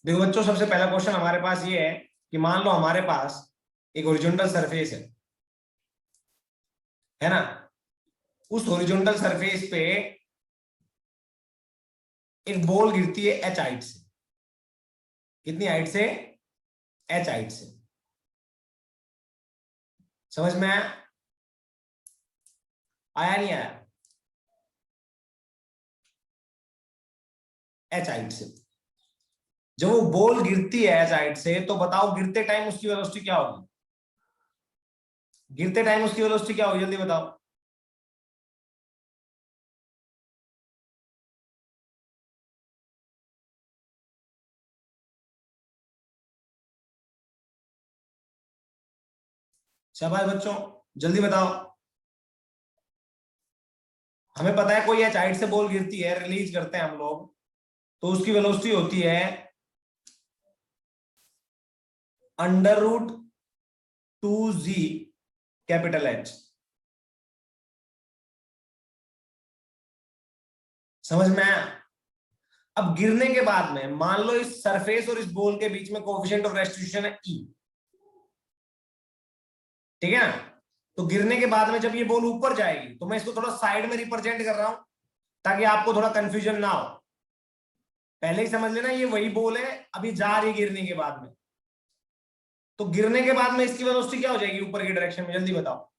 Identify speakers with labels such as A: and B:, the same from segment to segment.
A: देखो बच्चों, सबसे पहला क्वेश्चन हमारे पास ये है कि मान लो हमारे पास एक हॉरिजॉन्टल सरफेस है ना। उस हॉरिजॉन्टल सरफेस पे एक बॉल गिरती है एच हाइट से। कितनी हाइट से? एच हाइट से। समझ में आया? आया नहीं आया? एच हाइट से जब वो बॉल गिरती है एच हाइट से, तो बताओ गिरते टाइम उसकी वेलोसिटी क्या होगी? गिरते टाइम उसकी वेलोसिटी क्या होगी, जल्दी बताओ। शाबाश बच्चों, जल्दी बताओ। हमें पता है कोई एच हाइट से बॉल गिरती है, रिलीज करते हैं हम लोग, तो उसकी वेलोसिटी होती है √2g कैपिटल एच। समझ में आया? अब गिरने के बाद में मान लो इस सरफेस और इस बॉल के बीच में कोएफिशिएंट ऑफ रेस्टिट्यूशन है ई। ठीक है ना? तो गिरने के बाद में जब ये बॉल ऊपर जाएगी, तो मैं इसको थोड़ा साइड में रिप्रेजेंट कर रहा हूं ताकि आपको थोड़ा कंफ्यूजन ना हो। पहले ही समझ लेना ये वही बॉल है, अभी जा रही है गिरने के बाद में। तो गिरने के बाद में इसकी वेलोसिटी क्या हो जाएगी ऊपर की डायरेक्शन में, जल्दी बताओ।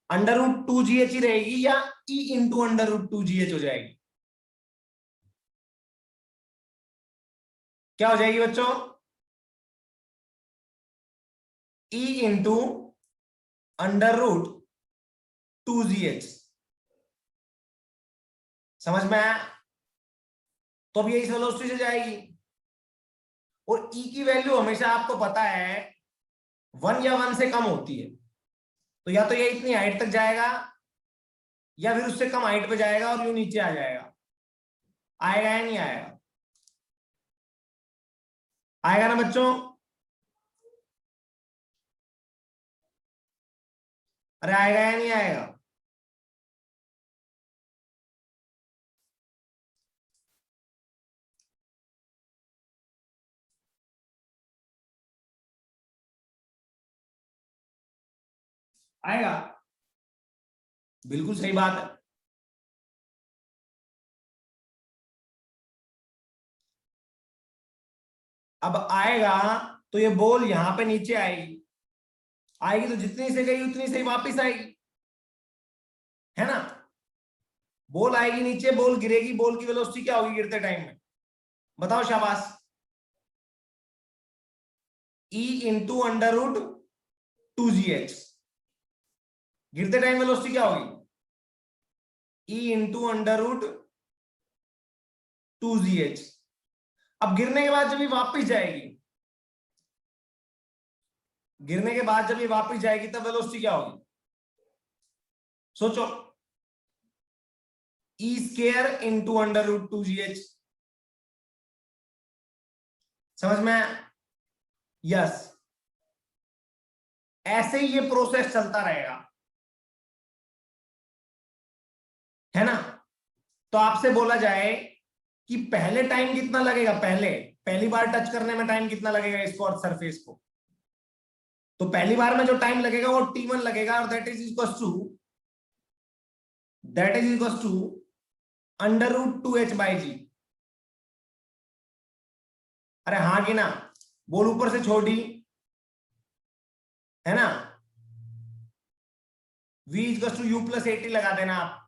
A: √2gh ही रहेगी या ई इंटू √2gh हो जाएगी? क्या हो जाएगी बच्चों? E into √2gh। समझ में आया? तो अब ये इस वेलोसिटी से जाएगी, और ई की वैल्यू हमेशा आपको पता है 1 या 1 से कम होती है। तो या तो ये इतनी हाइट तक जाएगा, या फिर उससे कम हाइट पे जाएगा और यूं नीचे आ जाएगा। आएगा या नहीं आएगा? आएगा ना बच्चों? अरे आएगा या नहीं आएगा? आएगा। बिल्कुल सही बात है। अब आएगा तो ये बॉल यहां पे नीचे आएगी। आएगी तो जितनी से गई उतनी से ही वापस आएगी, है ना? बॉल आएगी नीचे, बॉल गिरेगी, बॉल की वेलोसिटी क्या होगी गिरते टाइम में? बताओ शाबाश। E into √2gh। गिरते टाइम वेलोसिटी क्या होगी? E into √2gh। अब गिरने के बाद जब ये वापस जाएगी, गिरने के बाद जब ये वापस जाएगी तब वेलोसिटी क्या होगी? सोचो। E square into √2gh। समझ में? यस। ऐसे ही ये प्रोसेस चलता रहेगा, है ना? तो आपसे बोला जाए कि पहले टाइम कितना लगेगा, पहली बार टच करने में टाइम कितना लगेगा इसको और सरफेस को? तो पहली बार में जो टाइम लगेगा वो t1 लगेगा, और that is equal to √2h/g। अरे हाँ कि ना? बोल ऊपर से छोड़ी, है ना? v = u + 80 लगा देना आप।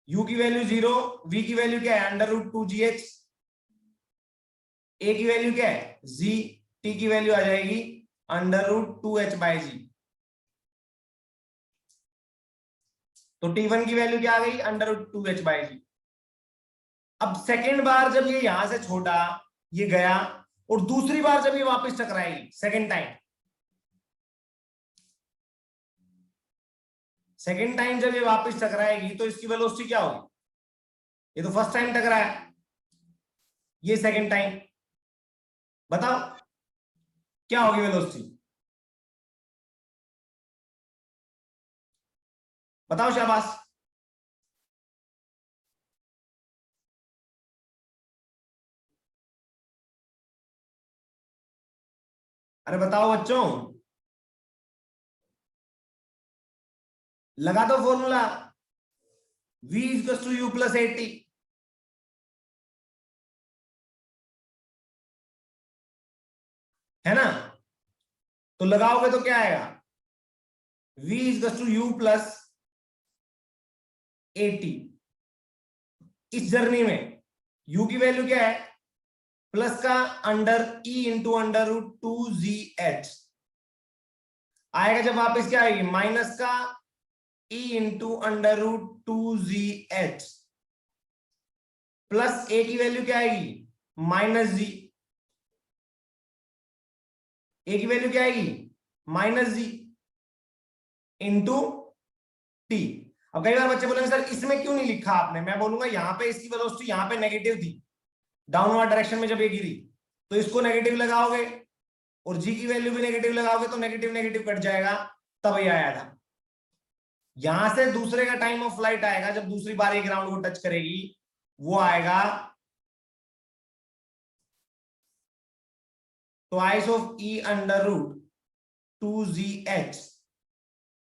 A: u की वैल्यू 0, v की वैल्यू क्या है √2gh, a की वैल्यू क्या है g, t की वैल्यू आ जाएगी √2h/g। तो t1 की वैल्यू क्या आ गई √2h/g। अब सेकेंड बार जब ये यहां से छोड़ा, ये गया, और दूसरी बार जब ये वापस टकराएगी, सेकेंड टाइम जब ये वापस टकराएगी, तो इसकी वेलोसिटी क्या होगी? ये तो फर्स्ट टाइम टकराया, ये सेकेंड टाइम। बताओ क्या होगी वेलोसिटी? बताओ शाबाश। अरे बताओ बच्चों, लगा दो formula, v equals to u plus 80। है ना? तो लगाओगे तो क्या आएगा, v equals to u plus 80। इस जर्नी में u की वैल्यू क्या है, प्लस का under e into under root 2gh आएगा। जब वापस क्या आएगी, माइनस का e into under root 2gh plus a की वैल्यू क्या आएगी, माइनस जी। a की वैल्यू क्या आएगी, माइनस जी इंटू टी। अब कई बार बच्चे बोलेंगे सर इसमें क्यों नहीं लिखा आपने, मैं बोलूंगा यहां पे इसकी वेलोसिटी यहां पे नेगेटिव थी, डाउनवर्ड डायरेक्शन में जब ये गिरी, तो इसको नेगेटिव लगाओगे और जी की वैल्यू भी नेगेटिव लगाओगे तो नेगेटिव नेगेटिव कट जाएगा, तब ये आया था। यहां से दूसरे का टाइम ऑफ फ्लाइट आएगा जब दूसरी बार ये ग्राउंड को टच करेगी, वो आएगा twice of e under root 2gh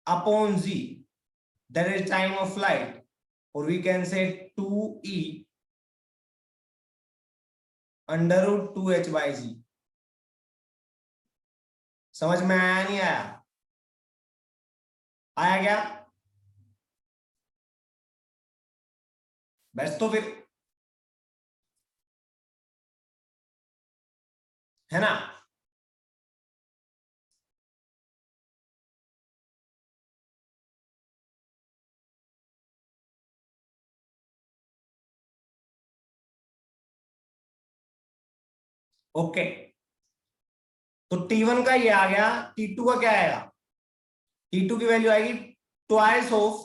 A: upon g, that is time of flight, or we can say 2e under root 2h by g। समझ में आया नहीं आया, आया क्या? बस तो फिर, है ना? ओके, तो T1 का ये आ गया, T2 का क्या आएगा, T2 की वैल्यू आएगी twice of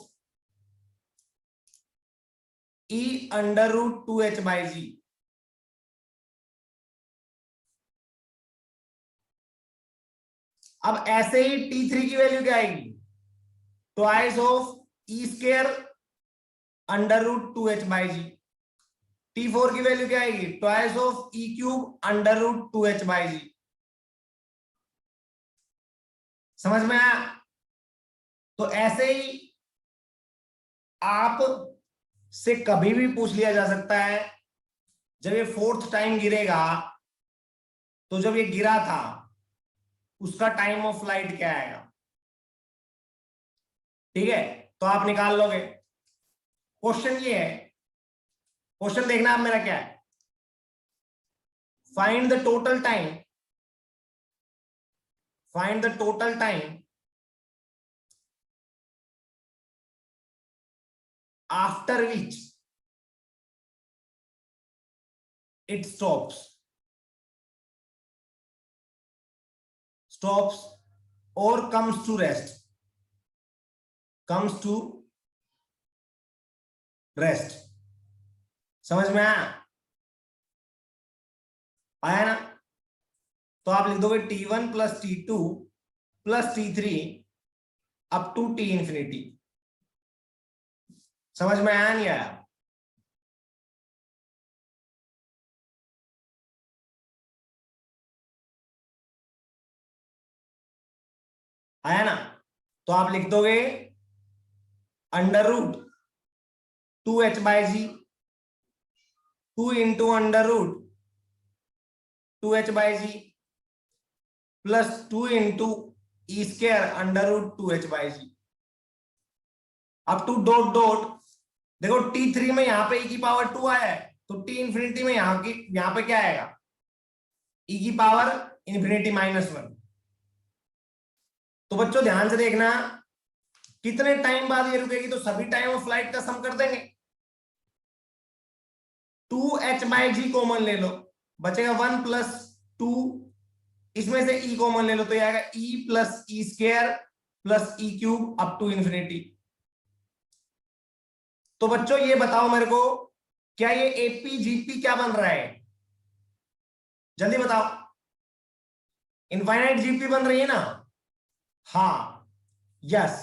A: e under root 2h by g. अब ऐसे ही T3 की वैल्यू क्या आएगी, twice of e square under root 2h by g. T4 की वैल्यू क्या आएगी, twice of e cube under root 2h by g. समझ में आया? तो ऐसे ही आप से कभी भी पूछ लिया जा सकता है, जब ये फोर्थ टाइम गिरेगा तो जब ये गिरा था उसका टाइम ऑफ फ्लाइट क्या आएगा, ठीक है? तो आप निकाल लोगे। क्वेश्चन ये है, क्वेश्चन देखना आप मेरा क्या है, find the total time, find the total time after which it stops or comes to rest, comes to rest। समझ में आया? आया ना? तो आप लिख दोगे T1 plus T2 plus T3 up to T infinity. समझ में आया नहीं आया? आया ना? तो आप लिख दोगे under root 2h by g, 2 into under root 2h by g plus 2 into e square under root 2h by g up to dot dot. देखो T3 में यहां पे e की पावर 2 आया है, तो T इंफिनिटी में यहां पे क्या आएगा, e की पावर इंफिनिटी -1। तो बच्चों ध्यान से देखना, कितने टाइम बाद ये रुकेगी, तो सभी टाइम ऑफ फ्लाइट का सम कर देंगे। 2h बाई जी कॉमन ले लो, बचेगा 1 प्लस 2, इसमें से e कॉमन ले लो तो ये आएगा e plus e square plus e cube up to infinity. तो बच्चों ये बताओ मेरे को, क्या ये एपीजीपी क्या बन रहा है, जल्दी बताओ। इनफाइनाइट जीपी बन रही है ना? हाँ, यस।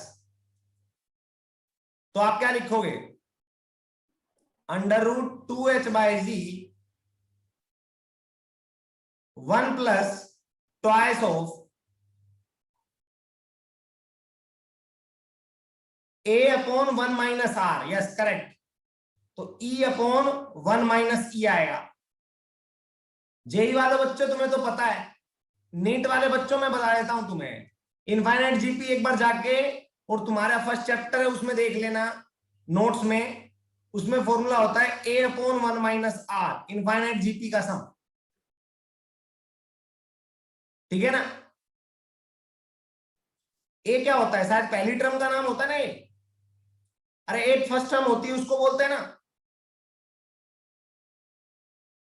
A: तो आप क्या लिखोगे, under root 2h by g 1 plus twice of a upon 1 minus r, yes correct. तो ई अपॉन 1 माइनस ई आएगा। जेई वाले बच्चों तुम्हें तो पता है, नीट वाले बच्चों में बता देता हूं तुम्हें। इनफाइनाइट जीपी एक बार जाके और तुम्हारा फर्स्ट चैप्टर है उसमें देख लेना, नोट्स में, उसमें फॉर्मूला होता है a upon 1 minus r, infinite GP का सम। ठीक है ना। ए क्या होता है, शायद पहली टर्म का नाम होता है ना ए। अरे ए फर्स्ट टर्म होती है उसको बोलते हैं ना।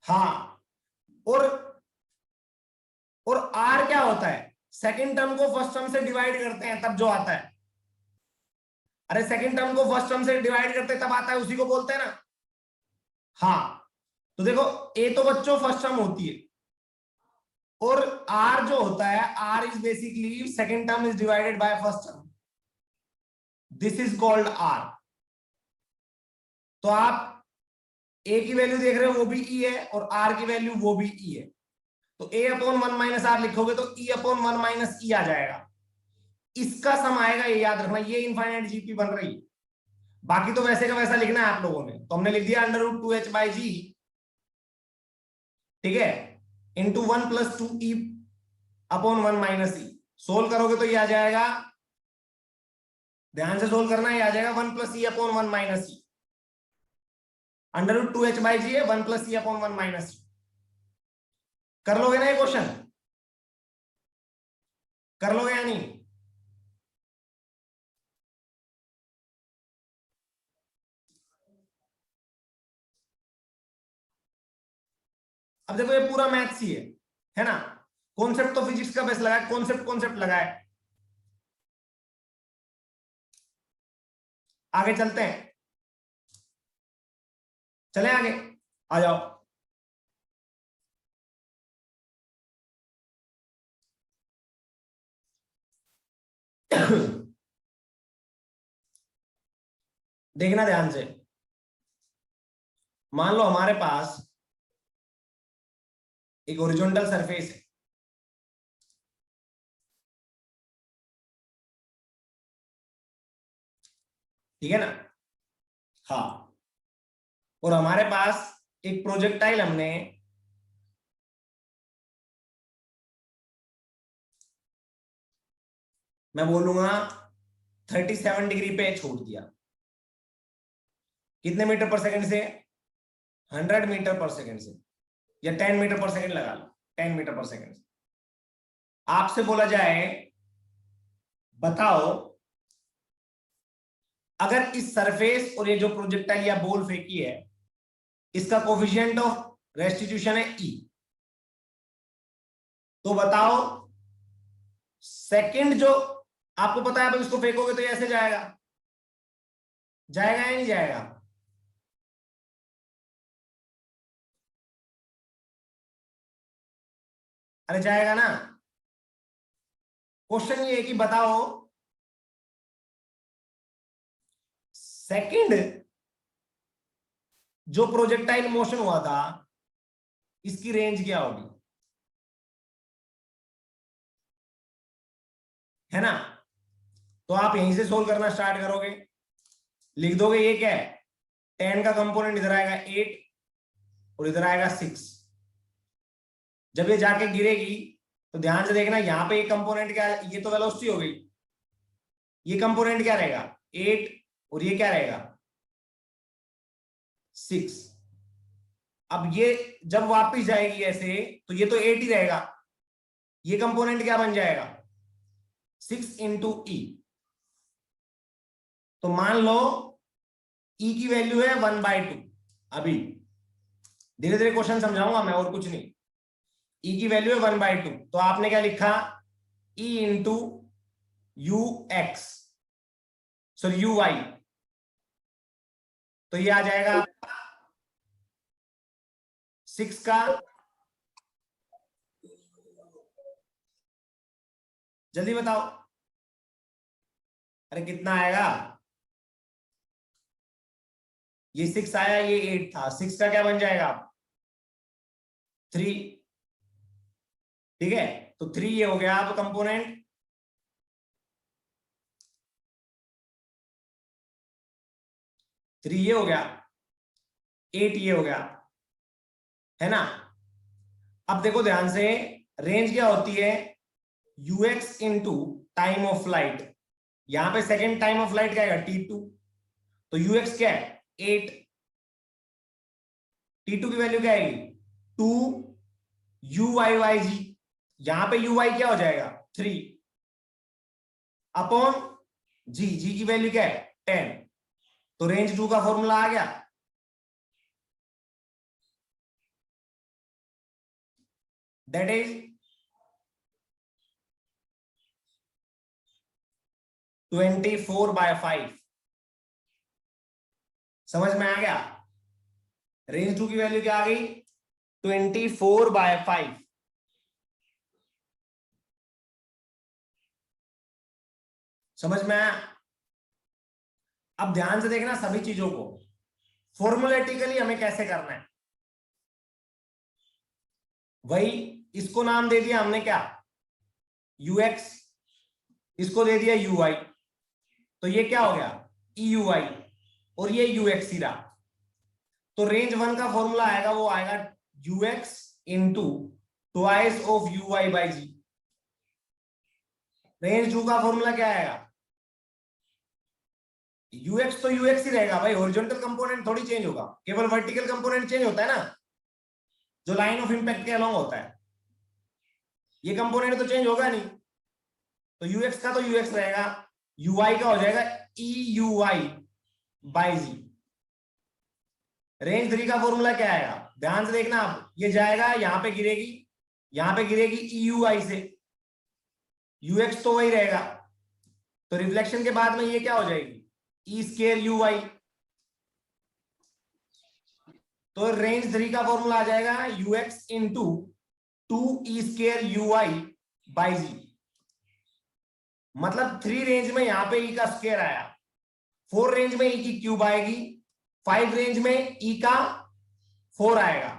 A: हाँ, और आर क्या होता है, सेकंड टर्म को फर्स्ट टर्म से डिवाइड करते हैं तब जो आता है। अरे सेकंड टर्म को फर्स्ट टर्म से डिवाइड करते हैं तब आता है, उसी को बोलते हैं ना। हाँ, तो देखो ए तो बच्चों फर्स्ट टर्म होती है, और आर जो होता है, r is basically second term is divided by first term, this is called r. तो आप ए की वैल्यू देख रहे हो वो भी ई है, और आर की वैल्यू वो भी ई है। तो ए अपॉन 1 माइनस आर लिखोगे तो ई अपॉन 1 माइनस ई आ जाएगा। इसका सम आएगा, ये याद रखना, ये इनफाइनाइट जीपी बन रही है। बाकी तो वैसे का वैसा लिखना है आप लोगों ने, तो हमने लिख दिया under root 2h by g, ठीक है, into 1 plus 2 e upon 1 minus e. Solve करोगे तो ये आ जाएगा, ध्यान से सोल्व करना, ये आ जाएगा 1 plus e upon 1 minus e. Under root 2h by g है, 1 plus e upon 1 minus e. कर लोगे ना ये क्वेश्चन, कर लोगे या नहीं? अब देखो ये पूरा मैथ्स ही है ना। कॉन्सेप्ट तो फिजिक्स का बेस लगा है, कॉन्सेप्ट कॉन्सेप्ट लगा है। आगे चलते हैं, चले आगे, आ जाओ। देखना ध्यान से, मान लो हमारे पास एक हॉरिजॉन्टल सरफेस है, ठीक है ना। हाँ, और हमारे पास एक प्रोजेक्टाइल हमने मैं बोलूंगा 37 डिग्री पे छोड़ दिया। कितने मीटर पर सेकंड से? 100 मीटर पर सेकंड से, या 10 मीटर पर सेकंड लगा लो, 10 मीटर पर सेकंड से। आपसे बोला जाए, बताओ अगर इस सरफेस और ये जो प्रोजेक्टाइल या बॉल फेंकी है, इसका कोफिशिएंट ऑफ रेस्टिट्यूशन है ई, तो बताओ सेकंड जो आपको पता है, अब इसको फेंकोगे तो ऐसे जाएगा, जाएगा या नहीं जाएगा? अरे जाएगा ना। क्वेश्चन ये है कि बताओ सेकंड जो प्रोजेक्टाइल मोशन हुआ था, इसकी रेंज क्या होगी, है ना। तो आप यहीं से सोल्व करना स्टार्ट करोगे, लिख दोगे ये क्या है, 10 का कंपोनेंट इधर आएगा 8 और इधर आएगा 6। जब ये जाके गिरेगी तो ध्यान से देखना, यहां पे ये कंपोनेंट क्या है, ये तो वेलोसिटी हो गई, ये कंपोनेंट क्या रहेगा 8, और ये क्या रहेगा 6। अब ये जब वापस जाएगी ऐसे, तो ये तो 8 ही रहेगा, ये कंपोनेंट क्या बन जाएगा 6 इंटू ई। तो मान लो ई की वैल्यू है 1/2। अभी धीरे धीरे क्वेश्चन समझाऊंगा मैं, और कुछ नहीं। ई की वैल्यू है 1/2, तो आपने क्या लिखा, e into u x, sorry u y, तो ये आ जाएगा 6 का, जल्दी बताओ, अरे कितना आएगा, ये 6 आया, ये 8 था, 6 का क्या बन जाएगा 3, ठीक है। तो 3 ये हो गया अब कंपोनेंट, 3 ये हो गया, 8 ये हो गया, है ना। अब देखो ध्यान से, रेंज क्या होती है, UX into time of flight. यहां पे सेकेंड टाइम ऑफ फ्लाइट क्या आएगा, T2, तो यूएक्स क्या है 8, T2 की वैल्यू क्या आएगी 2 UYYG, यहां पे UY क्या हो जाएगा 3 अपॉन G, G की वैल्यू क्या है 10, तो रेंज 2 का फॉर्मूला आ गया, दैट इज 24/5। समझ में आ गया, रेंज 2 की वैल्यू क्या आ गई 24/5। समझ में आया। अब ध्यान से देखना सभी चीजों को, फॉर्मुलेटिकली हमें कैसे करना है, वही इसको नाम दे दिया हमने क्या यूएक्स, इसको दे दिया यूआई, तो ये क्या हो गया ईयूआई और ये यूएक्स ही रहा। तो रेंज 1 का फॉर्मूला आएगा, वो आएगा u x into twice of u i by g. Range 2 का फॉर्मूला क्या आएगा, यूएक्स तो यूएक्स ही रहेगा भाई, हॉरिजॉन्टल कंपोनेंट थोड़ी चेंज होगा, केवल वर्टिकल कंपोनेंट चेंज होता है ना, जो लाइन ऑफ इंपैक्ट के अलोंग होता है, ये कंपोनेंट तो चेंज होगा नहीं, तो यूएक्स का तो यूएक्स रहेगा, यूआई का हो जाएगा ई यूआई बाई जी। रेंज 3 का फॉर्मूला क्या आएगा, ध्यान से देखना आप, ये जाएगा यहां पे गिरेगी, यहां पे गिरेगी ईयूआई से, यूएक्स तो वही रहेगा, तो रिफ्लेक्शन के बाद में ये क्या हो जाएगी ई स्क्वायर यूआई, तो रेंज 3 का फॉर्मूला आ जाएगा ux into 2 e square ui by g. मतलब 3 रेंज में यहां पे ई का स्क्वायर आया, 4 रेंज में ई की क्यूब आएगी, 5 रेंज में ई का 4 आएगा,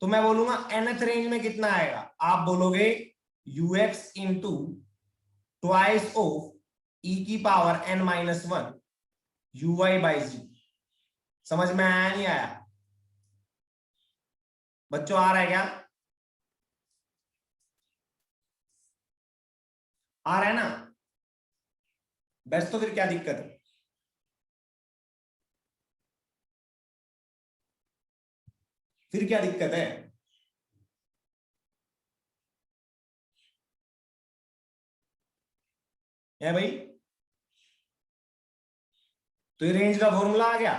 A: तो मैं बोलूंगा nth रेंज में कितना आएगा, आप बोलोगे यूएक्स इंटू ट्वाइस ऑफ ई की power n-1 UI by g. समझ में आया नहीं आया बच्चों, आ रहा है क्या, आ रहा है ना, बस तो फिर क्या दिक्कत है, फिर क्या दिक्कत है, है भाई। तो ये रेंज का फॉर्मूला आ गया,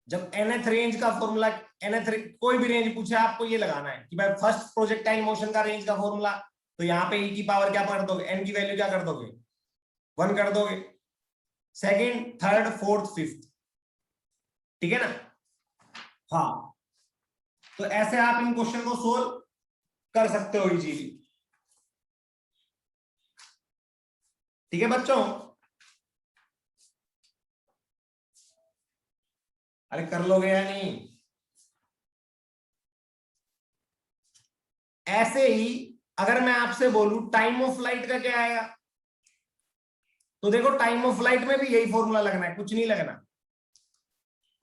A: जब nth रेंज का फॉर्मूला, nth कोई भी रेंज पूछे आपको ये लगाना है कि भाई फर्स्ट प्रोजेक्टाइल मोशन का रेंज का फॉर्मूला, तो यहाँ पे e की पावर क्या कर दोगे, n की वैल्यू क्या कर दोगे 1 कर दोगे, सेकंड थर्ड फोर्थ फिफ्थ, ठीक है ना। हाँ, तो ऐसे आप इन क्वेश्चन को सोल्व कर सकते हो इजीली, ठीक है बच्चों। अरे कर लोगे या नहीं, ऐसे ही अगर मैं आपसे बोलूं टाइम ऑफ फ्लाइट का क्या आएगा, तो देखो टाइम ऑफ फ्लाइट में भी यही फॉर्मूला लगना है, कुछ नहीं लगना,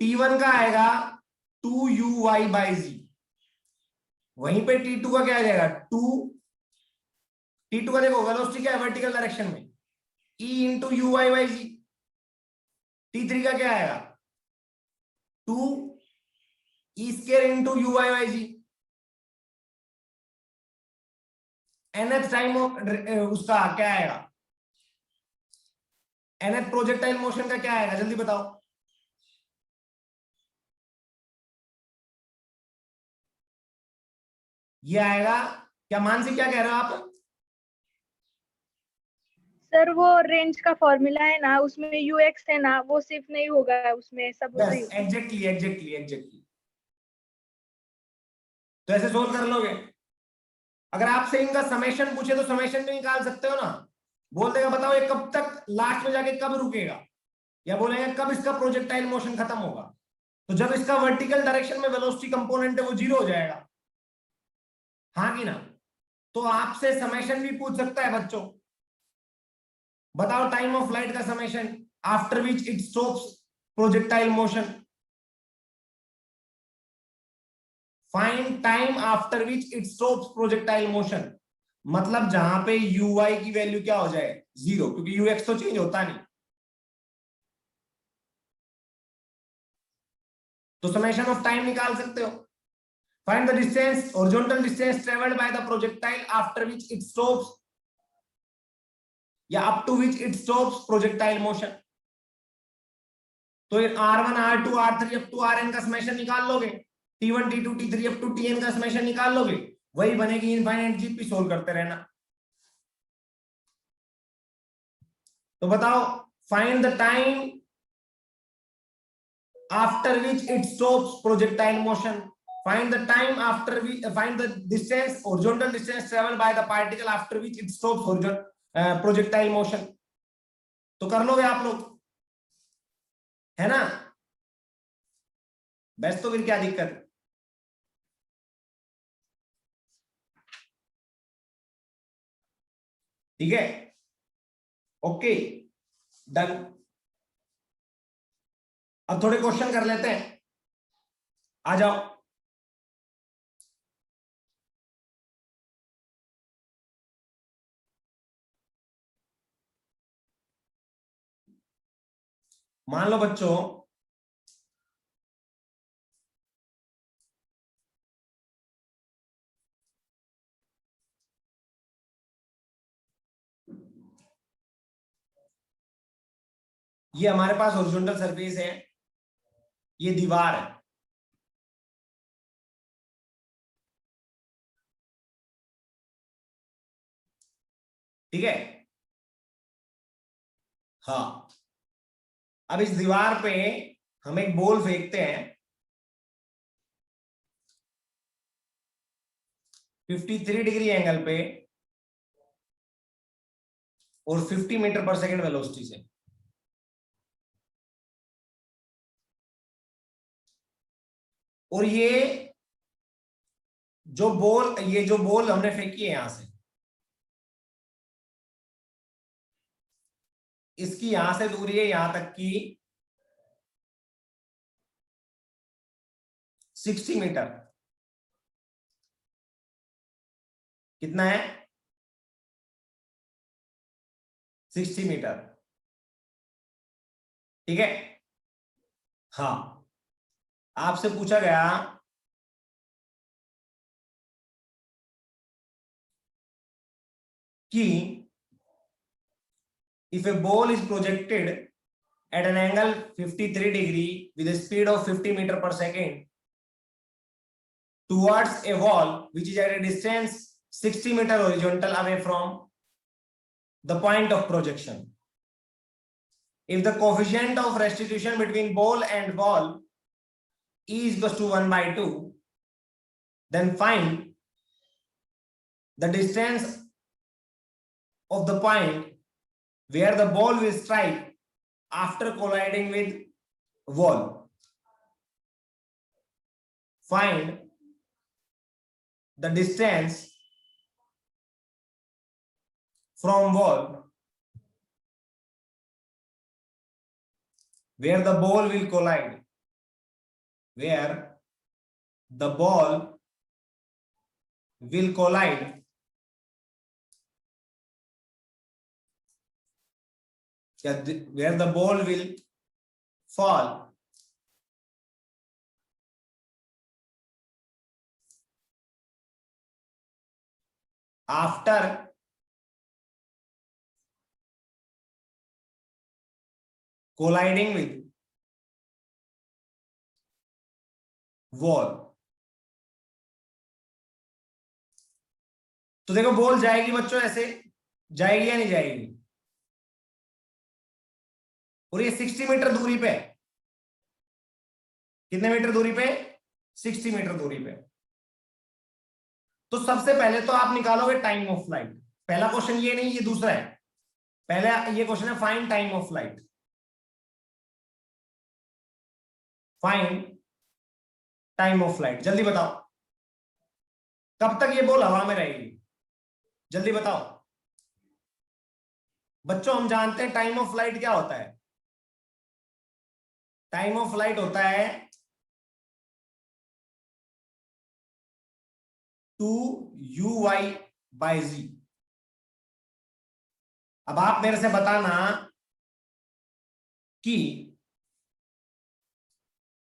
A: T1 का आएगा 2UY बाई जी, वहीं पे T2 का क्या आ जाएगा 2, T2 का देखो वेलोसिटी क्या है वर्टिकल डायरेक्शन में, E into u i by g. T3 का क्या आएगा 2 E square into u i by g. nth time उसका क्या आएगा, nth प्रोजेक्टाइल मोशन का क्या आएगा जल्दी बताओ, ये आएगा क्या, मानसी क्या कह रहे हो आप,
B: सर वो रेंज का फॉर्मूला है ना, उसमें यूएक्स है ना, वो सिर्फ नहीं होगा, उसमें सब
A: बस
B: उसी होगा।
A: एग्जैक्टली एग्जैक्टली एग्जैक्टली, तो ऐसे सोल्व कर लोगे। अगर आपसे इनका समेशन पूछे तो समेशन भी निकाल सकते हो ना, बोल देगा बताओ ये कब तक लास्ट में जाके कब रुकेगा, या बोलेंगे कब इसका प्रोजेक्टाइल मोशन खत्म होगा, तो जब इसका वर्टिकल डायरेक्शन में वेलोसिटी कंपोनेंट है वो 0 हो जाएगा, हाँ कि ना। तो आपसे समेशन भी पूछ सकता है बच्चों, बताओ टाइम ऑफ फ्लाइट का summation after which it stops, projectile motion. Find time after which it stops projectile motion, मतलब जहां पे ui की वैल्यू क्या हो जाए, 0, क्योंकि ux तो चेंज होता नहीं। तो समेशन ऑफ टाइम निकाल सकते हो। Find the distance, horizontal distance travelled by the projectile after which it stops, या up to which it stops projectile motion. तो r1 r2 r3 up to rn का समेशन निकाल लोगे, t1 t2 t3 up to tn का summation निकाल लोगे, वही बनेगी इनफाइनाइट जीपी। सोल्व करते रहना। तो बताओ, find the time after which it stops projectile motion. Find the time after find the distance, horizontal distance traveled by the particle after which it stops horizontal projectile motion. तो कर लोगे आप लोग, है ना? बस तो फिर क्या दिक्कत? ठीक है, ओके, डन। अब थोड़े क्वेश्चन कर लेते हैं, आ जाओ। मान लो बच्चों, ये हमारे पास हॉरिजॉन्टल सरफेस है, ये दीवार है, ठीक है? हाँ, अब इस दीवार पे हम एक बॉल फेंकते हैं 53 डिग्री एंगल पे और 50 मीटर पर सेकंड वेलोसिटी से। और ये जो बॉल हमने फेंकी है यहां से, इसकी यहां से दूरी है यहां तक की 60 मीटर। कितना है? 60 मीटर, ठीक है? हाँ, आपसे पूछा गया कि if a ball is projected at an angle 53 degree with a speed of 50 meter per second towards a wall which is at a distance 60 meter horizontal away from the point of projection, if the coefficient of restitution between ball and wall E is equals to 1/2, then find the distance of the point where the ball will strike after colliding with wall. Find the distance from wall where the ball will collide, where the ball will collide where the ball will fall after colliding with wall। तो देखो, ball जाएगी बच्चों ऐसे, जाएगी या नहीं जाएगी? और ये 60 मीटर दूरी पे, कितने मीटर दूरी पे? 60 मीटर दूरी पे। तो सबसे पहले तो आप निकालोगे टाइम ऑफ फ्लाइट। पहला क्वेश्चन ये नहीं, ये दूसरा है। पहला ये क्वेश्चन है find time of flight. Find time of flight, जल्दी बताओ, कब तक ये बॉल हवा में रहेगी? जल्दी बताओ बच्चों। हम जानते हैं टाइम ऑफ फ्लाइट क्या होता है। टाइम ऑफ फ्लाइट होता है 2uy/z। अब आप मेरे से बताना कि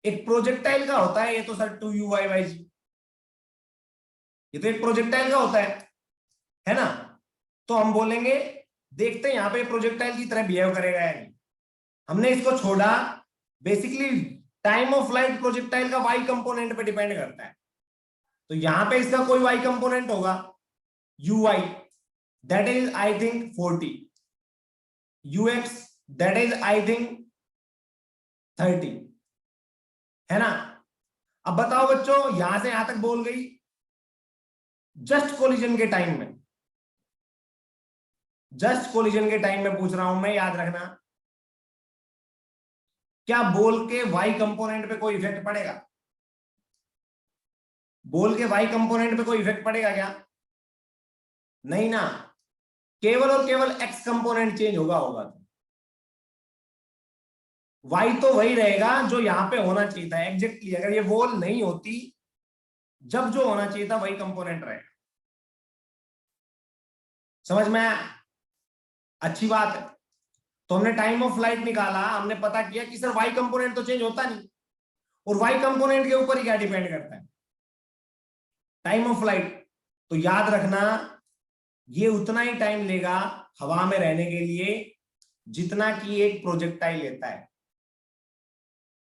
A: एक प्रोजेक्टाइल का होता है, ये तो सर 2uy/z, ये तो एक प्रोजेक्टाइल का होता है ना। तो हम बोलेंगे देखते हैं यहां पे प्रोजेक्टाइल की तरह बिहेव करेगा या नहीं। हमने इसको छोड़ा, basically time of flight projectile का वाई कंपोनेंट पे डिपेंड करता है। तो यहां पे इसका कोई वाई कंपोनेंट होगा uy, that is I think 40, ux that is I think 30, है ना। अब बताओ बच्चों, यहां से यहां तक बोल गई, जस्ट कोलिजन के टाइम में, जस्ट कोलिजन के टाइम में पूछ रहा हूं मैं, याद रखना। क्या बोल के वाई कंपोनेंट पे कोई इफेक्ट पड़ेगा? बोल के वाई कंपोनेंट पे कोई इफेक्ट पड़ेगा क्या? नहीं ना, केवल और केवल एक्स कंपोनेंट चेंज होगा तो वाई तो वही रहेगा जो यहां पे होना चाहिए था एग्जैक्टली। अगर ये वॉल नहीं होती, जब जो होना चाहिए था वही कंपोनेंट रहेगा। समझ में आया? अच्छी बात है। तो हमने टाइम ऑफ फ्लाइट निकाला, हमने पता किया कि सर वाई कंपोनेंट तो चेंज होता नहीं, और वाई कंपोनेंट के ऊपर ही क्या डिपेंड करता है? Time of flight. तो याद रखना, ये उतना ही टाइम लेगा हवा में रहने के लिए जितना कि एक प्रोजेक्टाइल लेता है।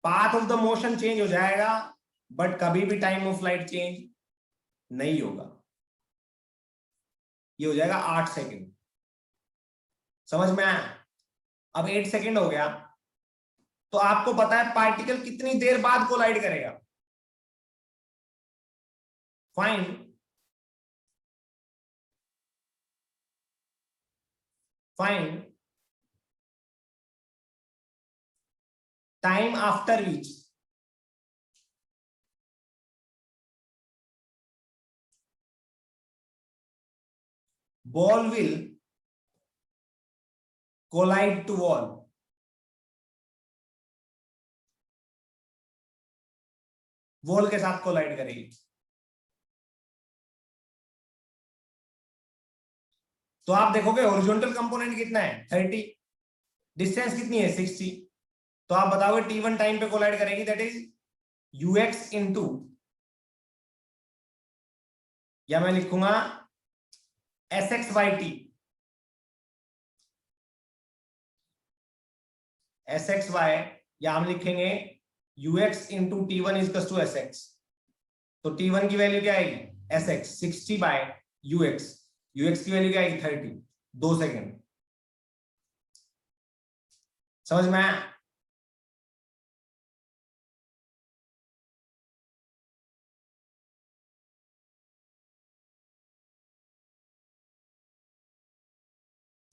A: Path of the motion change हो जाएगा, बट कभी भी टाइम ऑफ फ्लाइट चेंज नहीं होगा। ये हो जाएगा 8 सेकेंड। समझ में आया? अब 8 सेकेंड हो गया, तो आपको पता है पार्टिकल कितनी देर बाद कोलाइड करेगा? Find time after which ball will collide to wall। Wall के साथ कोलाइड करेगी। तो आप देखोगे हॉरिजॉन्टल कंपोनेंट कितना है 30, डिस्टेंस कितनी है 60। तो आप बताओगे t1 टाइम पे कोलाइड करेगी, दैट इज ux इनटू, या मैं लिखूंगा sx/t, sxy, या हम लिखेंगे ux into t1 equals to sx। तो t1 की वैल्यू क्या आएगी sx 60/ux, ux की वैल्यू क्या आएगी 30, 2 सेकेंड। समझ में आया?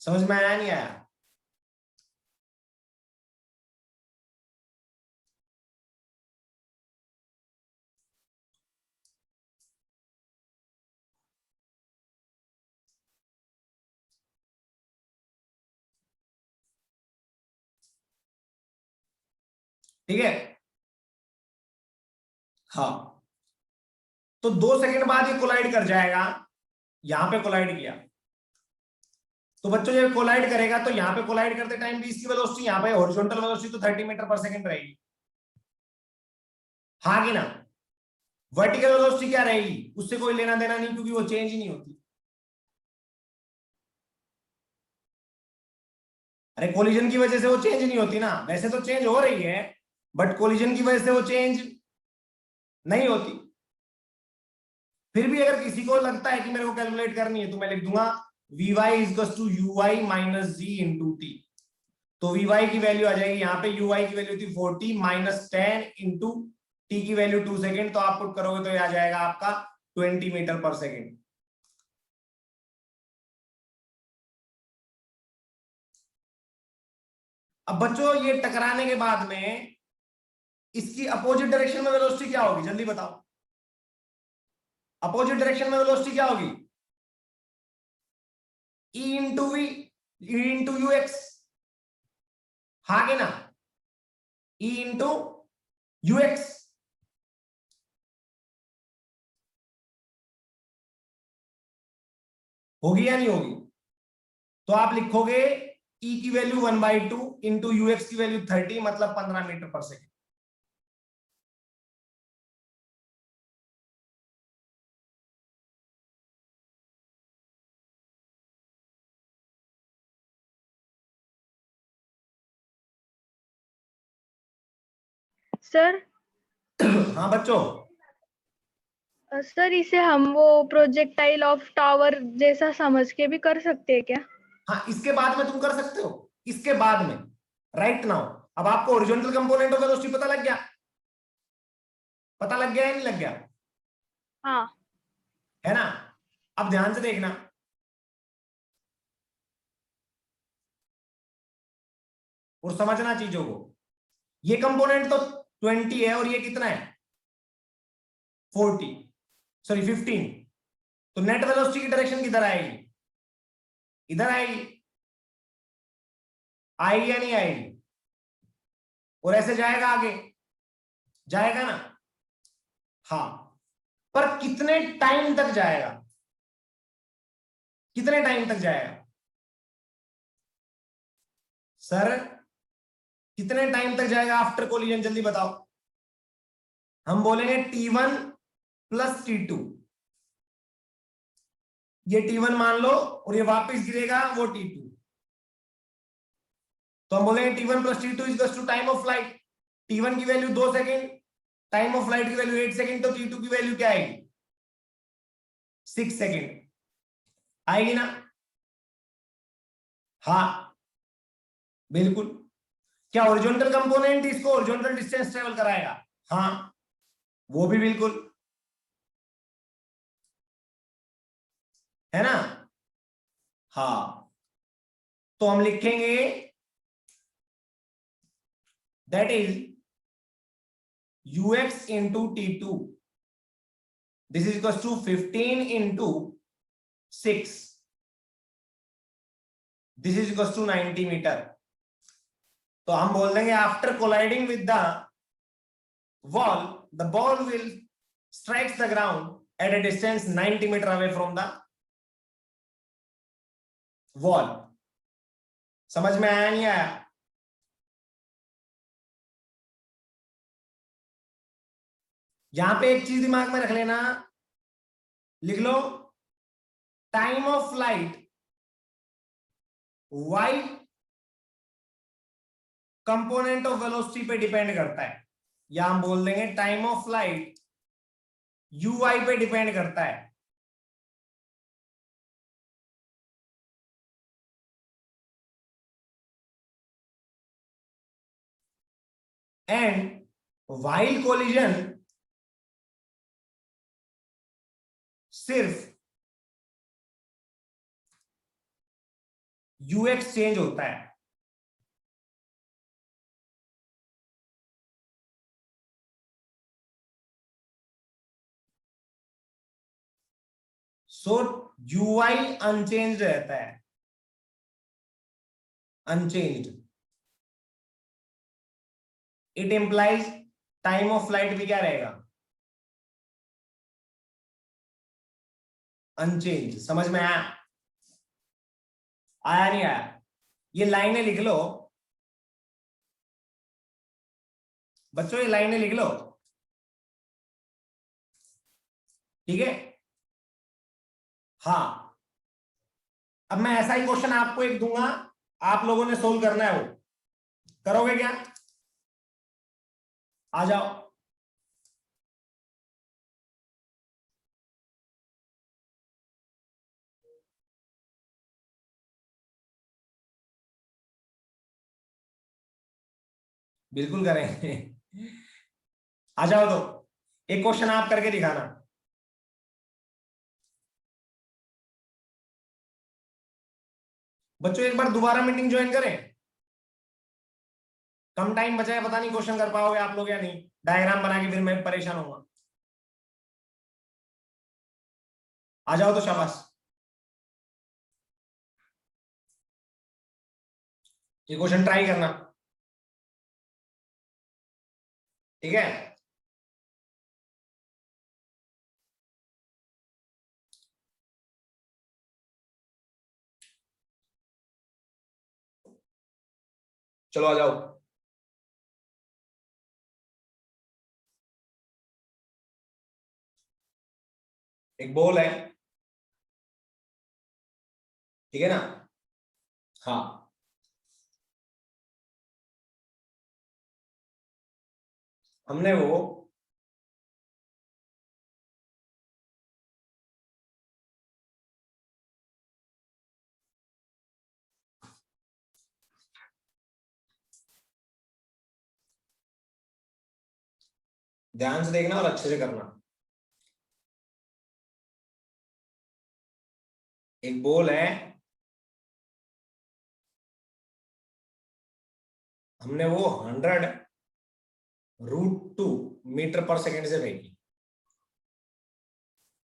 A: समझ में आया नहीं आया? ठीक है, हाँ। तो 2 सेकंड बाद ये कोलाइड कर जाएगा, यहां पे कोलाइड किया। तो बच्चों जब कोलाइड करेगा तो यहां पे कोलाइड करते टाइम भी इसकी वेलोसिटी, यहां पे हॉरिजॉन्टल वेलोसिटी तो 30 मीटर पर सेकंड रहेगी, हाँ कि ना। वर्टिकल वेलोसिटी क्या रहेगी, उससे कोई लेना देना नहीं, क्योंकि वो चेंज ही नहीं होती। अरे कोलिजन की वजह से वो चेंज नहीं होती ना, वैसे तो चेंज हो रही है, बट कोलिजन की वजह से वो चेंज नहीं होती। फिर भी अगर किसी को लगता है कि मेरे को कैलकुलेट करनी है, तो मैं लिख दूंगा vy is to ui minus g into t. तो vy की वैल्यू आ जाएगी, यहाँ पे ui की वैल्यू थी 40 माइनस 10 इंटू टी की वैल्यू 2 सेकेंड। तो आप पुट करोगे तो ये आ जाएगा आपका 20 मीटर पर सेकेंड। अब बच्चों ये टकराने के बाद में इसकी अपोजिट डायरेक्शन में वेलोसिटी क्या होगी, जल्दी बताओ। अपोजिट डायरेक्शन में वेलोसिटी क्या होगी? e into v, e into u x, हाँ कि ना। E into u x. होगी या नहीं होगी? तो आप लिखोगे ई की वैल्यू 1/2 इंटू यूएक्स की वैल्यू 30, मतलब 15 मीटर पर सेकेंड।
B: सर
A: हाँ बच्चों,
B: सर इसे हम वो प्रोजेक्टाइल ऑफ टावर जैसा समझ के भी कर सकते हैं क्या?
A: हाँ इसके बाद में तुम कर सकते हो, इसके बाद में, राइट नाउ। अब आपको ओरिजेंटल कंपोनेंट ऑफ वेलोसिटी पता लग गया? पता लग गया या नहीं लग गया?
B: हाँ।
A: है ना? अब ध्यान से देखना, और समझना चीजों को। ये कंपोनेंट तो 20 है और ये कितना है? 40, सॉरी 15। तो नेट वेलोसिटी की डायरेक्शन किधर आएगी? इधर आएगी। आएगी या नहीं आएगी? और ऐसे जाएगा आगे, जाएगा ना? हाँ, पर कितने टाइम तक जाएगा? कितने टाइम तक जाएगा सर? कितने टाइम तक जाएगा आफ्टर कोलिजन, जल्दी बताओ। हम बोलेंगे T1 प्लस T2। ये T1 मान लो और ये वापस गिरेगा वो T2। तो हम बोलेंगे T1 plus T2 is to time of flight. T1 की value 2 second, time of flight की वैल्यू 8 सेकेंड, तो T2 की वैल्यू क्या आएगी? 6 सेकेंड आएगी ना? हाँ बिल्कुल। क्या हॉरिजॉन्टल कंपोनेंट इसको हॉरिजॉन्टल डिस्टेंस ट्रेवल कराएगा? हाँ, वो भी बिल्कुल, है ना? हाँ, तो हम लिखेंगे that is ux into T2, this is equals to 15 into 6, this is equals to 90 metre. तो हम बोल देंगे after colliding with the wall, the ball will strikes the ground at a distance 90 meter away from the wall। समझ में आया नहीं आया? यहां पे एक चीज दिमाग में रख लेना, लिख लो, time of flight y component of velocity पे डिपेंड करता है, या हम बोल देंगे टाइम ऑफ फ्लाइट uy पे डिपेंड करता है। एंड व्हाइल कोलिजन सिर्फ ux चेंज होता है। सो ui अनचेंज रहता है, unchanged. It implies time of flight भी क्या रहेगा? अनचेंज। समझ में आया? आया नहीं आया? ये लाइनें लिख लो बच्चों, ये लाइनें लिख लो, ठीक है? हाँ, अब मैं ऐसा ही क्वेश्चन आपको एक दूंगा, आप लोगों ने सोल्व करना है, वो करोगे क्या? आ जाओ। बिल्कुल करेंगे। आ जाओ, तो एक क्वेश्चन आप करके दिखाना। बच्चों एक बार दोबारा मीटिंग ज्वाइन करें, कम टाइम बचा है, पता नहीं क्वेश्चन कर पाओगे आप लोग या नहीं, डायग्राम बना के फिर मैं परेशान होऊंगा। आ जाओ तो शाबाश, ये क्वेश्चन ट्राई करना। ठीक है। चलो आ जाओ। एक बॉल है, ठीक है ना। हाँ, हमने वो ध्यान से देखना और अच्छे से करना। एक बॉल है, हमने वो 100√2 मीटर पर सेकेंड से फेंकी,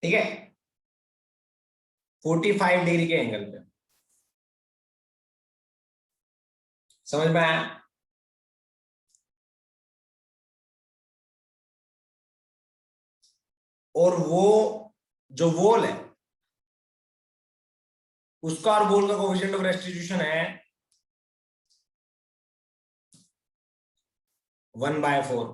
A: ठीक है, 45 डिग्री के एंगल पे। समझ में आया? और वो जो वॉल है उसका और बॉल का कोएफिशिएंट ऑफ रेस्टिट्यूशन है 1/4।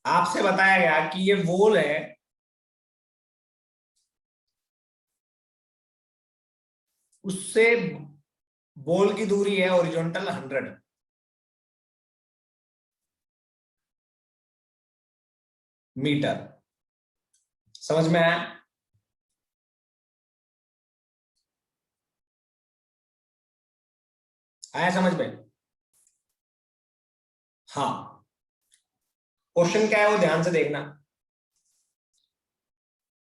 A: आपसे बताया गया कि ये वॉल है, उससे बॉल की दूरी है हॉरिजॉन्टल 100 मीटर। समझ में आया? आया समझ में? हाँ, क्वेश्चन क्या है वो ध्यान से देखना।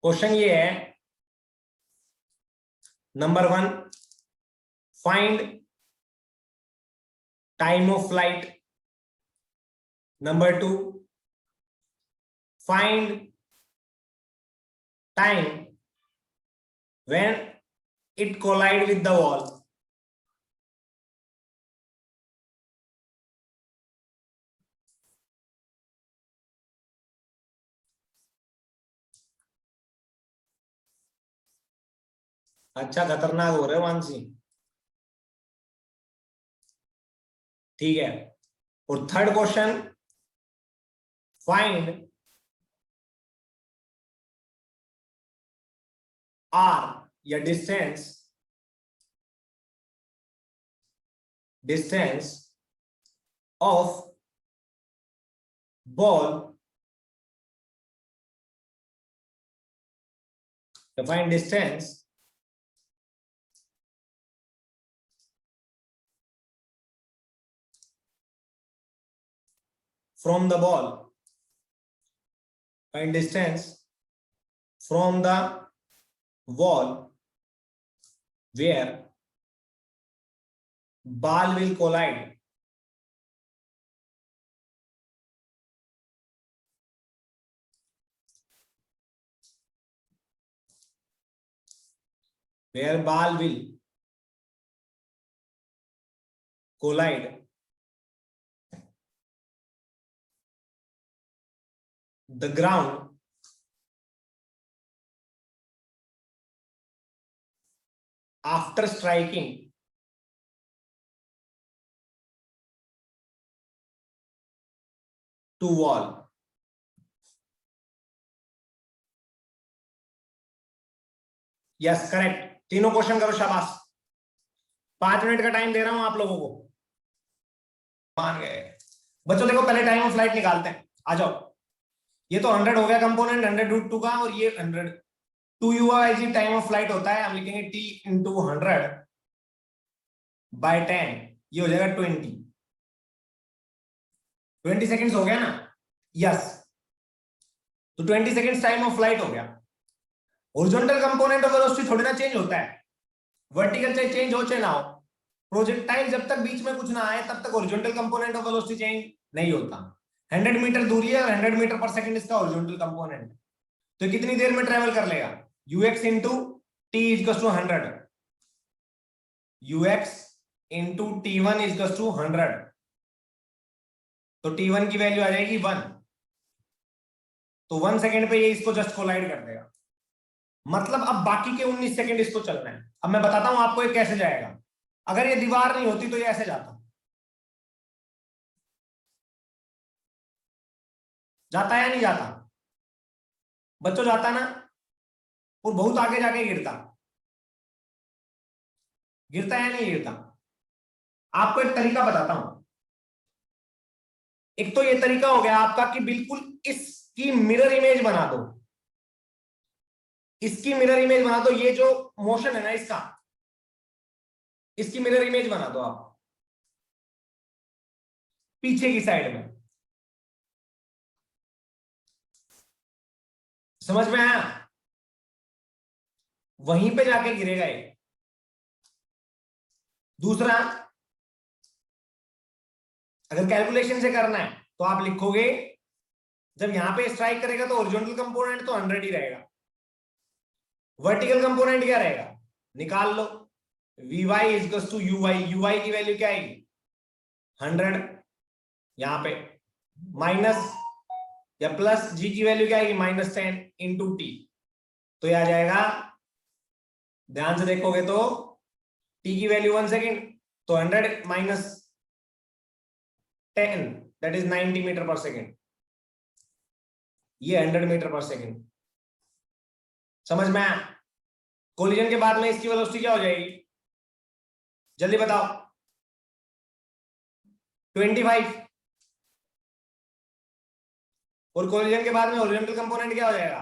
A: क्वेश्चन ये है, number 1, find time of flight. Number 2, find time when it collide with the wall। अच्छा, खतरनाक हो रहे हो मानसी, ठीक है। और थर्ड क्वेश्चन, फाइंड आर या distance of ball, find distance from the ball, find distance from the wall where ball will collide the ground after striking to wall। Yes, correct. तीनों क्वेश्चन करो, शाबाश। 5 मिनट का time दे रहा हूं आप लोगों को। मान गए बच्चों। देखो, पहले टाइम ऑफ फ्लाइट निकालते हैं, आ जाओ। ये तो 100 हो गया कंपोनेंट 100√2 का, और ये 100 2u टाइम ऑफ फ्लाइट होता है। हम लिखेंगे t इंटू 100/10, ये हो जाएगा 20 सेकेंड्स हो गया ना। यस, तो 20 सेकेंड्स टाइम ऑफ फ्लाइट हो गया। हॉरिजॉन्टल कंपोनेंट ऑफ वेलोसिटी थोड़ी ना चेंज होता है, वर्टिकल चाहे चेंज हो चाहे ना हो। प्रोजेक्टाइल जब तक बीच में कुछ ना आए तब तक horizontal component of velocity change नहीं होता। 100 मीटर दूरी है और 100 मीटर पर सेकंड इसका हॉरिजॉन्टल कंपोनेंट, तो कितनी देर में ट्रेवल कर लेगा? ux into t equals to 100। ux into T1 is to 100, तो T1 की वैल्यू आ जाएगी 1, तो 1 सेकेंड पे ये इसको जस्ट कोलाइड कर देगा। मतलब अब बाकी के 19 सेकेंड इसको चलना है। अब मैं बताता हूं आपको ये कैसे जाएगा। अगर ये दीवार नहीं होती तो ये ऐसे जाता, जाता है या नहीं जाता बच्चों, जाता ना, और बहुत आगे जाके गिरता, गिरता है या नहीं गिरता। आपको एक तरीका बताता हूं। एक तो ये तरीका हो गया आपका कि बिल्कुल इसकी मिरर इमेज बना दो, इसकी मिरर इमेज बना दो, ये जो मोशन है ना इसका, इसकी मिरर इमेज बना दो आप पीछे की साइड में। समझ में आया? वहीं पे जाके गिरेगा ये। दूसरा, अगर कैलकुलेशन से करना है तो आप लिखोगे, जब यहां पे स्ट्राइक करेगा तो ओरिजेंटल कंपोनेंट तो 100 ही रहेगा, वर्टिकल कंपोनेंट क्या रहेगा निकाल लो, Vy is to ui, ui की वैल्यू क्या आएगी 100, यहां पे माइनस या प्लस g की वैल्यू क्या आएगी -10 इंटू टी, तो यह आ जाएगा, ध्यान से देखोगे तो t की वैल्यू 1 सेकेंड, तो 100 minus 10 that is 90 metre per second, ये 100 मीटर पर सेकेंड। समझ में आया? कोलिजन के बाद में इसकी वेलोसिटी क्या हो जाएगी जल्दी बताओ 25, और कोलिजन के बाद में ओरिजेंटल कंपोनेंट क्या हो जाएगा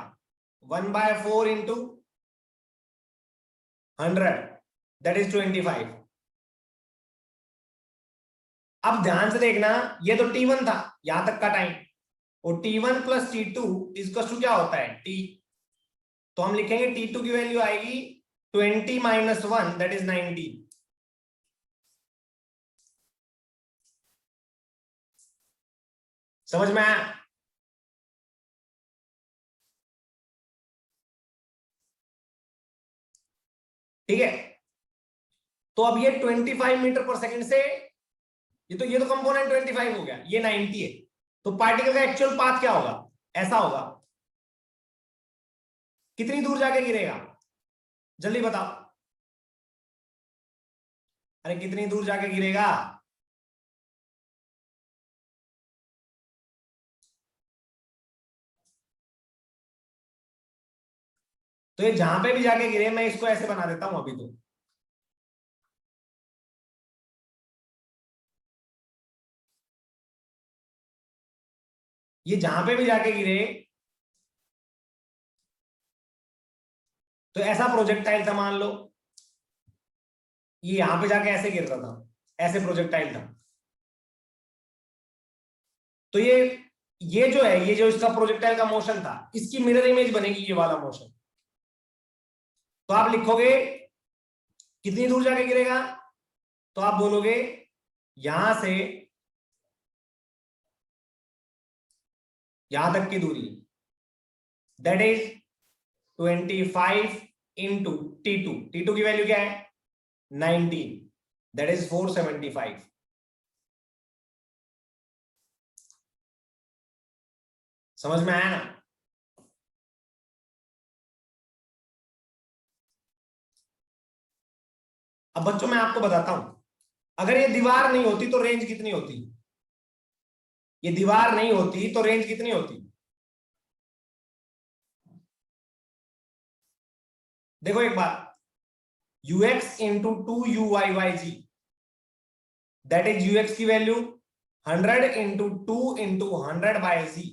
A: 1/4 इंटू 100 दैट इज 25। अब ध्यान से देखना, ये तो T1 था यहां तक का टाइम, और T1 प्लस T2 इसका क्या होता है T, तो हम लिखेंगे T2 की वैल्यू आएगी 20 माइनस 1 दैट इज 90। समझ में आया? ठीक है, तो अब ये 25 मीटर पर सेकंड से, ये तो कंपोनेंट 25 हो गया, ये 90 है, तो पार्टिकल का एक्चुअल पाथ क्या होगा, ऐसा होगा। कितनी दूर जाके गिरेगा जल्दी बताओ, अरे कितनी दूर जाके गिरेगा, तो ये जहां पे भी जाके गिरे, मैं इसको ऐसे बना देता हूं अभी, तो ये जहां पे भी जाके गिरे, तो ऐसा प्रोजेक्टाइल था मान लो, ये यहां पे जाके ऐसे गिर रहा था, ऐसे प्रोजेक्टाइल था, तो ये जो है, ये जो इसका प्रोजेक्टाइल का मोशन था, इसकी मिरर इमेज बनेगी ये वाला मोशन। तो आप लिखोगे कितनी दूर जाके गिरेगा, तो आप बोलोगे यहां से यहां तक की दूरी that is 25 into T2, T2 की वैल्यू क्या है 19 दैट इज 475। समझ में आया ना? अब बच्चों मैं आपको बताता हूं, अगर ये दीवार नहीं होती तो रेंज कितनी होती, ये दीवार नहीं होती तो रेंज कितनी होती, देखो एक बात, ux into 2uyyg that is ux की value 100 into 2 into 100 by z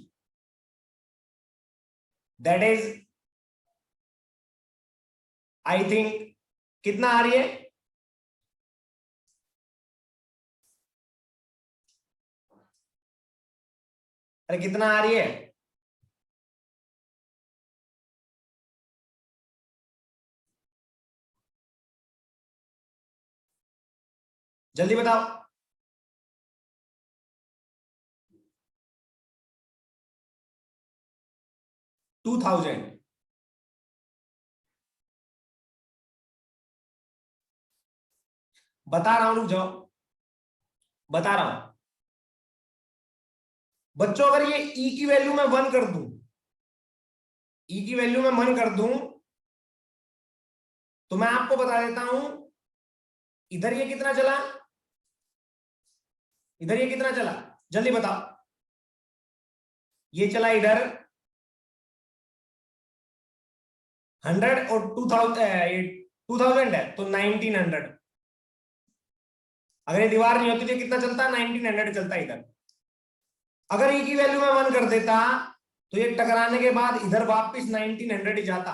A: that is I think कितना आ रही है, अरे कितना आ रही है, जल्दी बताओ 2000। बता रहा हूं, रुक जाओ, बता रहा हूं बच्चों। अगर ये ई की वैल्यू मैं 1 कर दूं, ई की वैल्यू मैं 1 कर दूं, तो मैं आपको बता देता हूं, इधर ये कितना चला, इधर ये कितना चला, जल्दी बताओ। ये चला इधर 100 और 2000 है तो 1900। अगर ये दीवार नहीं होती तो कितना चलता, 1900 चलता इधर। अगर ई की वैल्यू मैं 1 कर देता तो ये टकराने के बाद इधर वापस 1900 ही जाता।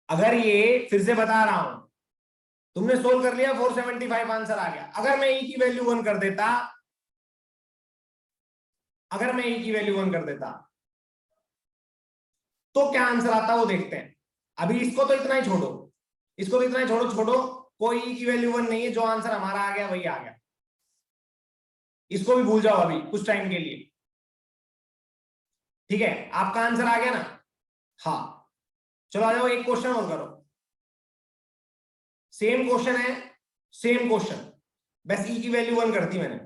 A: अगर ये, फिर से बता रहा हूं, तुमने सोल्व कर लिया, 475 आंसर आ गया। अगर मैं ई की वैल्यू 1 कर देता, अगर मैं ई की वैल्यू 1 कर देता तो क्या आंसर आता वो देखते हैं। अभी इसको तो इतना ही छोड़ो, इसको तो इतना ही छोड़ो, छोड़ो, कोई ई की वैल्यू 1 नहीं है, जो आंसर हमारा आ गया वही आ गया। इसको भी भूल जाओ अभी कुछ टाइम के लिए, ठीक है। आपका आंसर आ गया ना, हाँ। चलो आ जाओ, एक क्वेश्चन और करो। सेम क्वेश्चन है, सेम क्वेश्चन, बस ई की वैल्यू 1 कर दी मैंने।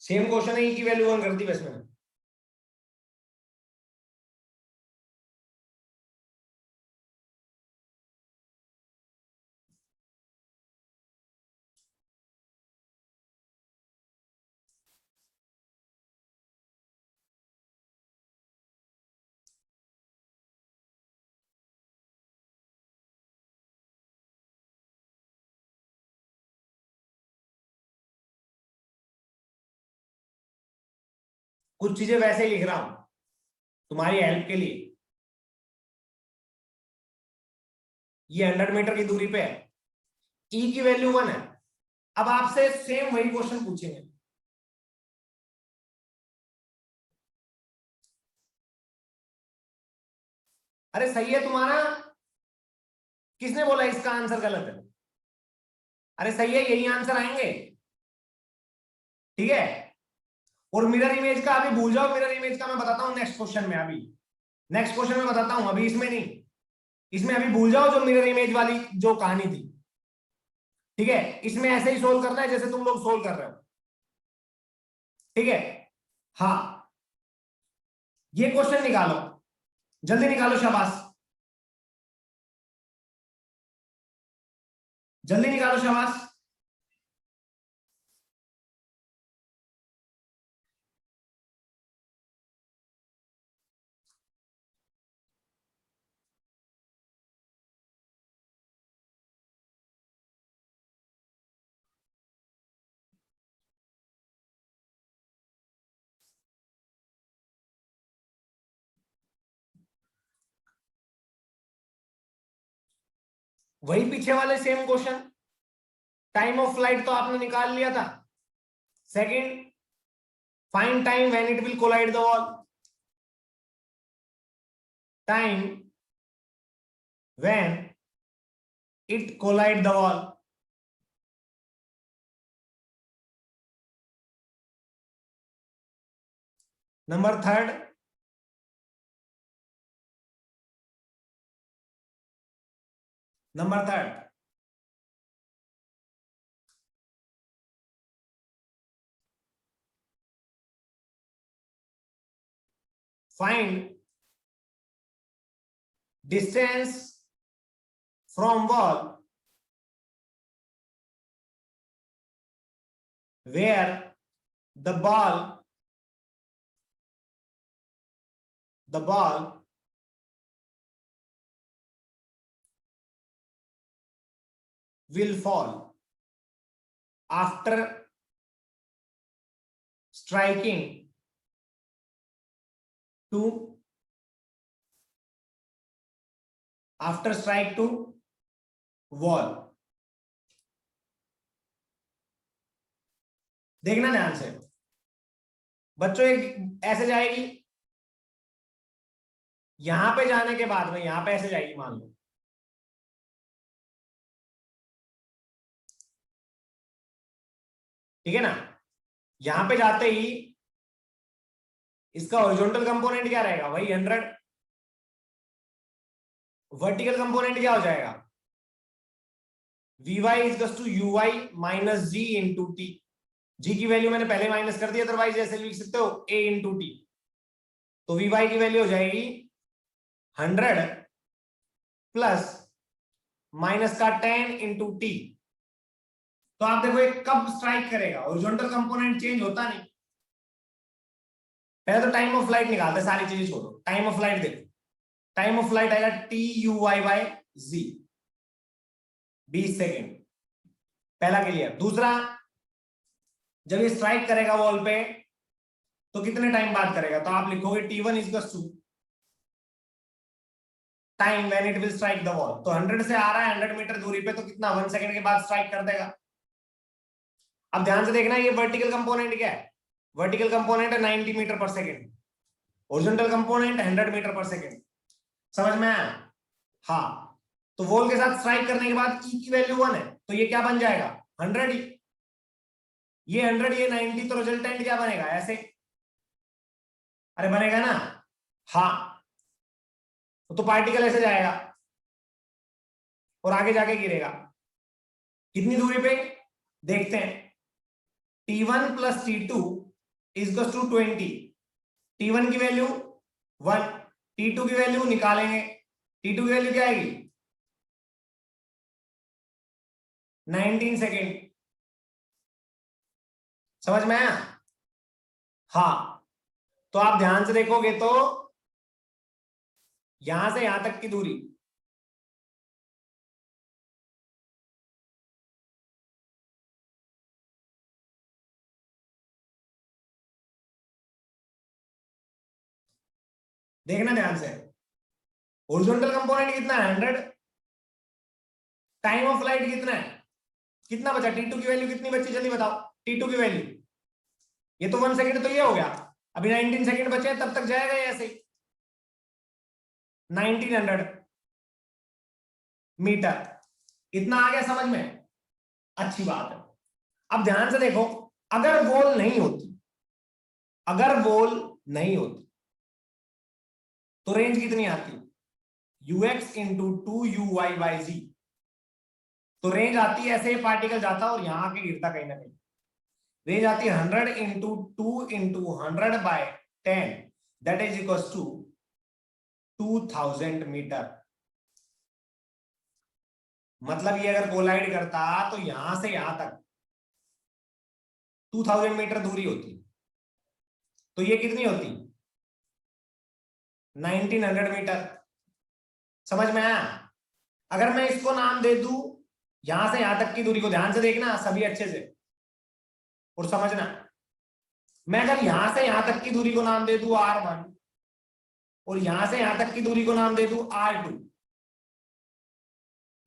A: सेम क्वेश्चन है, ई की वैल्यू 1 कर दी बस मैंने। कुछ चीजें वैसे ही लिख रहा हूं तुम्हारी हेल्प के लिए। ये 100 मीटर की दूरी पे है, ई की वैल्यू 1 है। अब आपसे सेम वही क्वेश्चन पूछेंगे। अरे सही है तुम्हारा, किसने बोला इसका आंसर गलत है? अरे सही है, यही आंसर आएंगे, ठीक है। और मिरर इमेज का अभी भूल जाओ, मिरर इमेज का मैं बताता हूं नेक्स्ट क्वेश्चन में। अभी नेक्स्ट क्वेश्चन में बताता हूं, अभी इसमें नहीं। इसमें अभी भूल जाओ जो मिरर इमेज वाली जो कहानी थी, ठीक है। इसमें ऐसे ही सोल्व करना है जैसे तुम लोग सोल्व कर रहे हो, ठीक है। हाँ, ये क्वेश्चन निकालो, जल्दी निकालो, शाबाश, जल्दी निकालो, शाबाश। वही पीछे वाले same question. Time of flight तो आपने निकाल लिया था। Second, find time when it will collide the wall. Time when it collide the wall. Number third, number third, find distance from wall where the ball will fall after striking to strike to wall। देखना ध्यान से बच्चों, एक ऐसे जाएगी, यहां पे जाने के बाद में यहां पे ऐसे जाएगी मान लो, ठीक है ना। यहां पे जाते ही इसका हॉरिजॉन्टल कंपोनेंट क्या रहेगा, वही 100। वर्टिकल कंपोनेंट क्या हो जाएगा, vy is to u Y minus g into T. जी की वैल्यू मैंने पहले माइनस कर दी, अदरवाइज ऐसे लिख सकते हो a इंटू टी। तो vy की वैल्यू हो जाएगी 100 प्लस माइनस का 10 इंटू टी। तो आप देखो ये कब स्ट्राइक करेगा, हॉरिजॉन्टल कंपोनेंट चेंज होता नहीं। पहले तो टाइम ऑफ फ्लाइट निकालते, सारी चीजें छोड़ो, टाइम ऑफ फ्लाइट देखो। टाइम ऑफ फ्लाइट आएगा टी यू वाई बाय जी, 20 सेकेंड। पहला क्लियर। दूसरा, जब ये स्ट्राइक करेगा वॉल पे तो कितने टाइम बाद करेगा, तो आप लिखोगे T1 is to time when it will strike the wall. तो 100 से आ रहा है 100 मीटर दूरी पे, तो कितना 1 सेकंड के बाद स्ट्राइक कर देगा। अब ध्यान से देखना, ये वर्टिकल कंपोनेंट क्या है, वर्टिकल कंपोनेंट है 90 metre per second, horizontal component 100 metre per second. समझ में आया? हाँ। तो वॉल के साथ स्ट्राइक करने के बाद E की वैल्यू 1 है, तो ये क्या बन जाएगा 100 ही। ये 100 ये 90, तो रिजल्टेंट क्या बनेगा ऐसे, अरे बनेगा ना। हाँ, तो पार्टिकल ऐसे जाएगा और आगे जाके गिरेगा। कितनी दूरी पे देखते हैं, T1 plus T2 is to 20। T1 की वैल्यू 1, T2 की वैल्यू निकालेंगे, T2 की वैल्यू क्या आएगी 19 सेकेंड। समझ में आया? हाँ। तो आप ध्यान से देखोगे तो यहां से यहां तक की दूरी देखना ध्यान से, हॉरिजॉन्टल कंपोनेंट कितना है 100, टाइम ऑफ फ्लाइट कितना है, कितना बचा, T2 की वैल्यू कितनी बची जल्दी बताओ। T2 की वैल्यू, ये तो 1 सेकंड तो ये हो गया, अभी 19 सेकंड बचे तब तक जाएगा ये ऐसे ही 1900 मीटर। इतना आ गया समझ में? अच्छी बात है। अब ध्यान से देखो, अगर वॉल नहीं होती, अगर वॉल नहीं होती तो रेंज कितनी आती, ux इंटू 2uy बाई जी। तो रेंज आती है ऐसे ही, पार्टिकल जाता और यहां आके गिरता कहीं ना कहीं। रेंज आती है 100 into 2 into 100 by 10, that is equal to 2000 metre. मतलब ये अगर कोलाइड करता तो यहां से यहां तक 2000 मीटर दूरी होती, तो ये कितनी होती 1900 मीटर। समझ में आया? अगर मैं इसको नाम दे दूं, यहां से यहां तक की दूरी को ध्यान से देखना सभी अच्छे से और समझना, मैं अगर यहां से यहां तक की दूरी को नाम दे दूं R1 और यहां से यहां तक की दूरी को नाम दे दूं R2,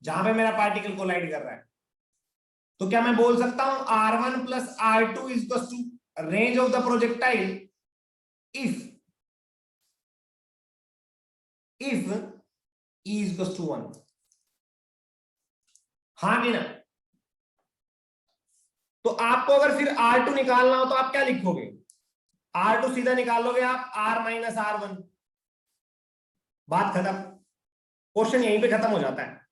A: जहां पे मेरा पार्टिकल कोलाइड कर रहा है, तो क्या मैं बोल सकता हूं R1 plus R2 is to range of the projectile if E is equals to 1। हाँ कि ना? तो आपको अगर फिर R2 निकालना हो तो आप क्या लिखोगे, R2 सीधा निकालोगे आप R माइनस R1, बात खत्म, क्वेश्चन यहीं पे खत्म हो जाता है।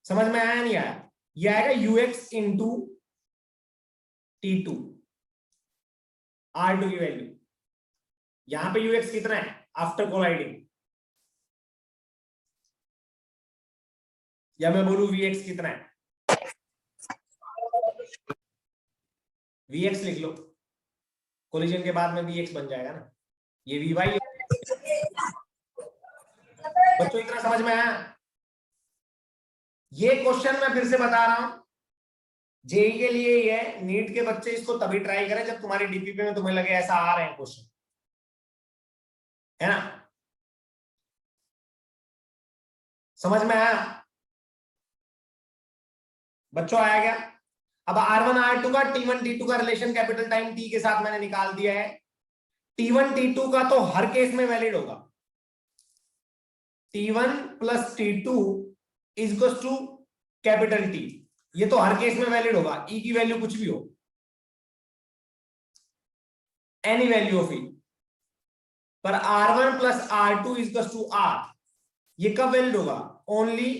A: समझ में आया नहीं आया? ये आएगा ux इंटू T2, R2 की वैल्यू, यहां पे ux कितना है आफ्टर कोलाइडिंग, या मैं बोलूं Vx कितना है, Vx लिख लो, कोलिजन के बाद में Vx बन जाएगा ना, ये Vy। बच्चों इतना समझ में आया? ये क्वेश्चन मैं फिर से बता रहा हूं, जेई के लिए ये है, नीट के बच्चे इसको तभी ट्राई करें जब तुम्हारी डीपीपी में तुम्हें लगे ऐसा आ रहे हैं क्वेश्चन, है ना? समझ में आया बच्चों? आया क्या? अब R1 R2 का T1 T2 का रिलेशन कैपिटल टाइम T के साथ मैंने निकाल दिया है, T1 T2 का तो हर केस में वैलिड होगा। T1 plus T2 equals to capital T, ये तो हर केस में वैलिड होगा, E की वैल्यू कुछ भी हो, एनी वैल्यू ऑफ E। पर R1 plus R2 equals to R, ये कब वैलिड होगा? Only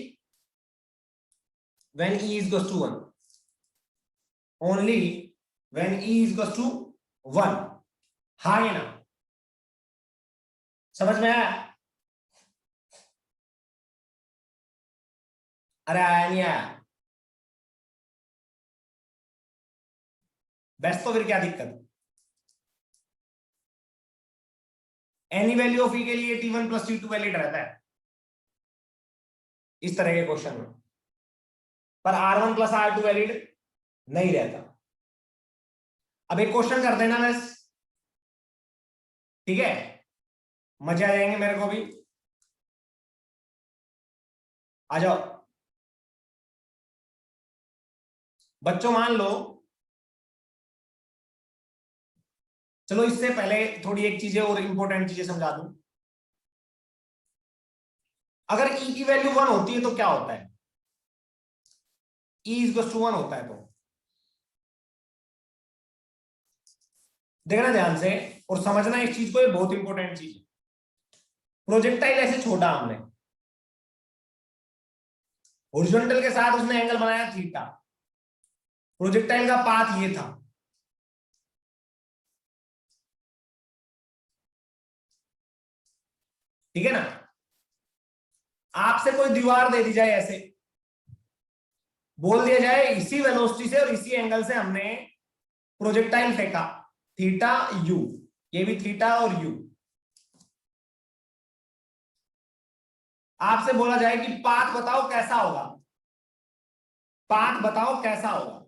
A: when E equals to 1, only when E equals to 1। हाँ ये ना, समझ में आया? अरे आया नहीं आया? बेस्ट, तो फिर क्या दिक्कत? एनी वैल्यू ऑफ E के लिए T1 प्लस T2 वैलिड रहता है इस तरह के क्वेश्चन में, पर R1 प्लस R2 वैलिड नहीं रहता। अब एक क्वेश्चन कर देना बस, ठीक है? मजे आ जाएंगे मेरे को भी। आ जाओ बच्चों, मान लो, चलो इससे पहले थोड़ी एक चीजें और इंपॉर्टेंट चीजें समझा दूं। अगर E की वैल्यू 1 होती है तो क्या होता है? E इक्वल्स टू 1 होता है तो देखना ध्यान से और समझना इस चीज को, ये बहुत इंपॉर्टेंट चीज है। प्रोजेक्टाइल ऐसे छोड़ा हमने, हॉरिजॉन्टल के साथ उसने एंगल बनाया थीटा, प्रोजेक्टाइल का पाथ ये था, ठीक है ना? आपसे कोई दीवार दे दी जाए, ऐसे बोल दिया जाए इसी वेलोसिटी से और इसी एंगल से हमने प्रोजेक्टाइल फेंका, थीटा यू, ये भी थीटा और यू। आपसे बोला जाए कि पाथ बताओ कैसा होगा, पाथ बताओ कैसा होगा,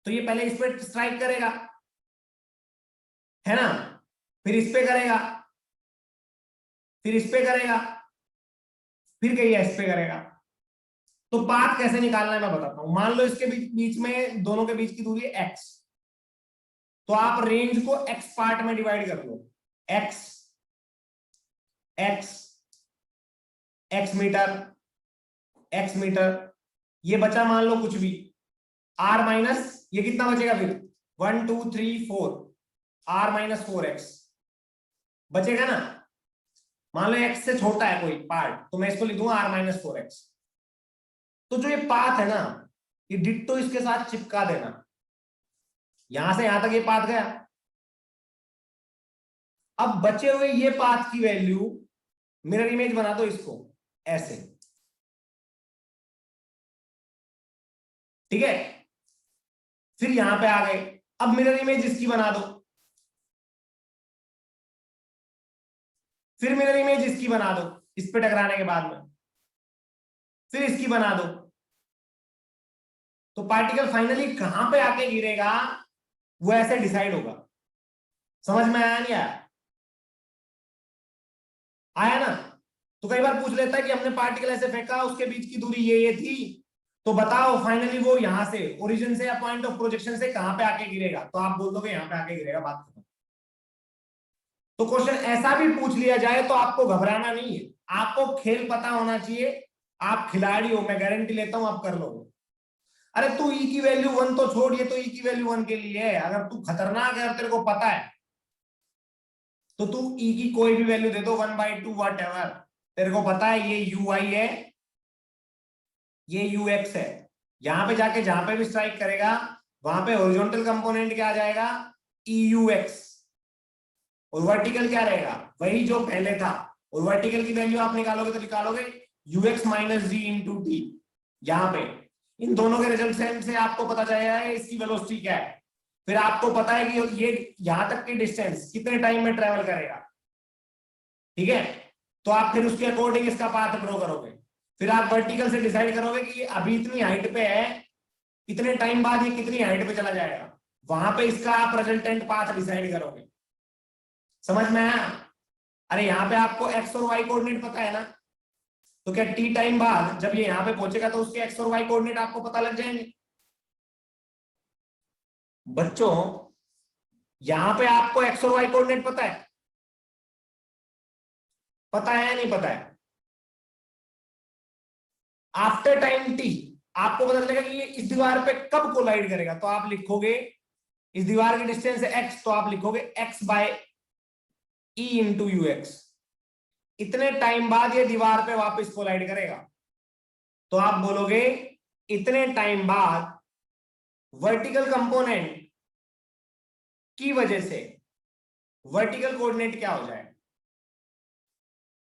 A: तो ये पहले इस पे स्ट्राइक करेगा, है ना? फिर इस पे करेगा, फिर इस पे करेगा, फिर कहीं इस पे करेगा। तो पाथ कैसे निकालना है मैं बताता हूं। मान लो इसके बीच में, दोनों के बीच की दूरी है x, तो आप रेंज को x पार्ट में डिवाइड कर लो, x x x metre, x metre, ये बचा मान लो कुछ भी, r माइनस ये कितना बचेगा फिर, 1 2 3 4, r माइनस 4x बचेगा ना। मान लो x से छोटा है कोई पार्ट, तो मैं इसको लिख दूंगा r माइनस 4x। तो जो ये पाथ है ना, ये डिट्टो इसके साथ चिपका देना, यहां से यहां तक ये पाथ गया। अब बचे हुए ये पाथ की वैल्यू, मिरर इमेज बना दो इसको ऐसे, ठीक है? फिर यहां पे आ गए, अब मिरर इमेज इसकी बना दो, फिर मिरर इमेज इसकी बना दो इस पे टकराने के बाद में, फिर इसकी बना दो। तो पार्टिकल फाइनली कहां पे आके गिरेगा वो ऐसे डिसाइड होगा। समझ में आया नहीं आया? आया ना? तो कई बार पूछ लेता है कि हमने पार्टिकल ऐसे फेंका, उसके बीच की दूरी ये थी, तो बताओ फाइनली वो यहां से, ओरिजिन से या पॉइंट ऑफ प्रोजेक्शन से कहां पे आके गिरेगा, तो आप बोल दोगे यहां पे आके गिरेगा, बात खत्म। तो क्वेश्चन ऐसा भी पूछ लिया जाए तो आपको घबराना नहीं है, आपको खेल पता होना चाहिए। आप खिलाड़ी हो, मैं गारंटी लेता हूं आप कर लोगे। अरे तू ई की वैल्यू 1 तो छोड़, ये तो ई की वैल्यू 1 के लिए है। अगर तू खतरनाक है और तेरे को पता है तो तू ई की कोई भी वैल्यू दे दो, 1/2 वट एवर, तेरे को पता है ये यू आई है, ये यू एक्स है। यहां पे जाके जहां पे भी स्ट्राइक करेगा वहां पे हॉरिजॉन्टल कंपोनेंट क्या आ जाएगा, ई यू एक्स, और वर्टिकल क्या रहेगा, वही जो पहले था। और वर्टिकल की वैल्यू आप निकालोगे तो निकालोगे u x minus g into t. यहां पे इन दोनों के रिजल्ट से आपको पता चलेगा इसकी वेलोसिटी क्या है। फिर आपको पता है कि ये यहां तक की डिस्टेंस कितने टाइम में ट्रेवल करेगा, ठीक है? तो आप फिर उसके अकॉर्डिंग इसका पाथ ड्रॉ करोगे। फिर आप वर्टिकल से डिसाइड करोगे कि ये अभी इतनी हाइट पे है, इतने टाइम बाद ये कितनी हाइट पे चला जाएगा, वहां पे इसका आप रिजल्टेंट पाथ डिसाइड करोगे। समझ में आया? अरे यहाँ पे आपको एक्स और वाई कोऑर्डिनेट पता है ना, तो क्या टी टाइम बाद जब ये यहाँ पे पहुंचेगा तो उसके एक्स और वाई कोऑर्डिनेट आपको पता लग जाएंगे? बच्चों यहां पे आपको एक्स और वाई कोऑर्डिनेट पता है? पता है या नहीं पता है? आफ्टर टाइम टी आपको पता चलेगा कि ये इस दीवार पे कब कोलाइड करेगा, तो आप लिखोगे इस दीवार की डिस्टेंस है एक्स, तो आप लिखोगे x by e into u x. इतने टाइम बाद ये दीवार पे वापस कोलाइड करेगा, तो आप बोलोगे इतने टाइम बाद वर्टिकल कंपोनेंट की वजह से वर्टिकल कोऑर्डिनेट क्या हो जाएगा?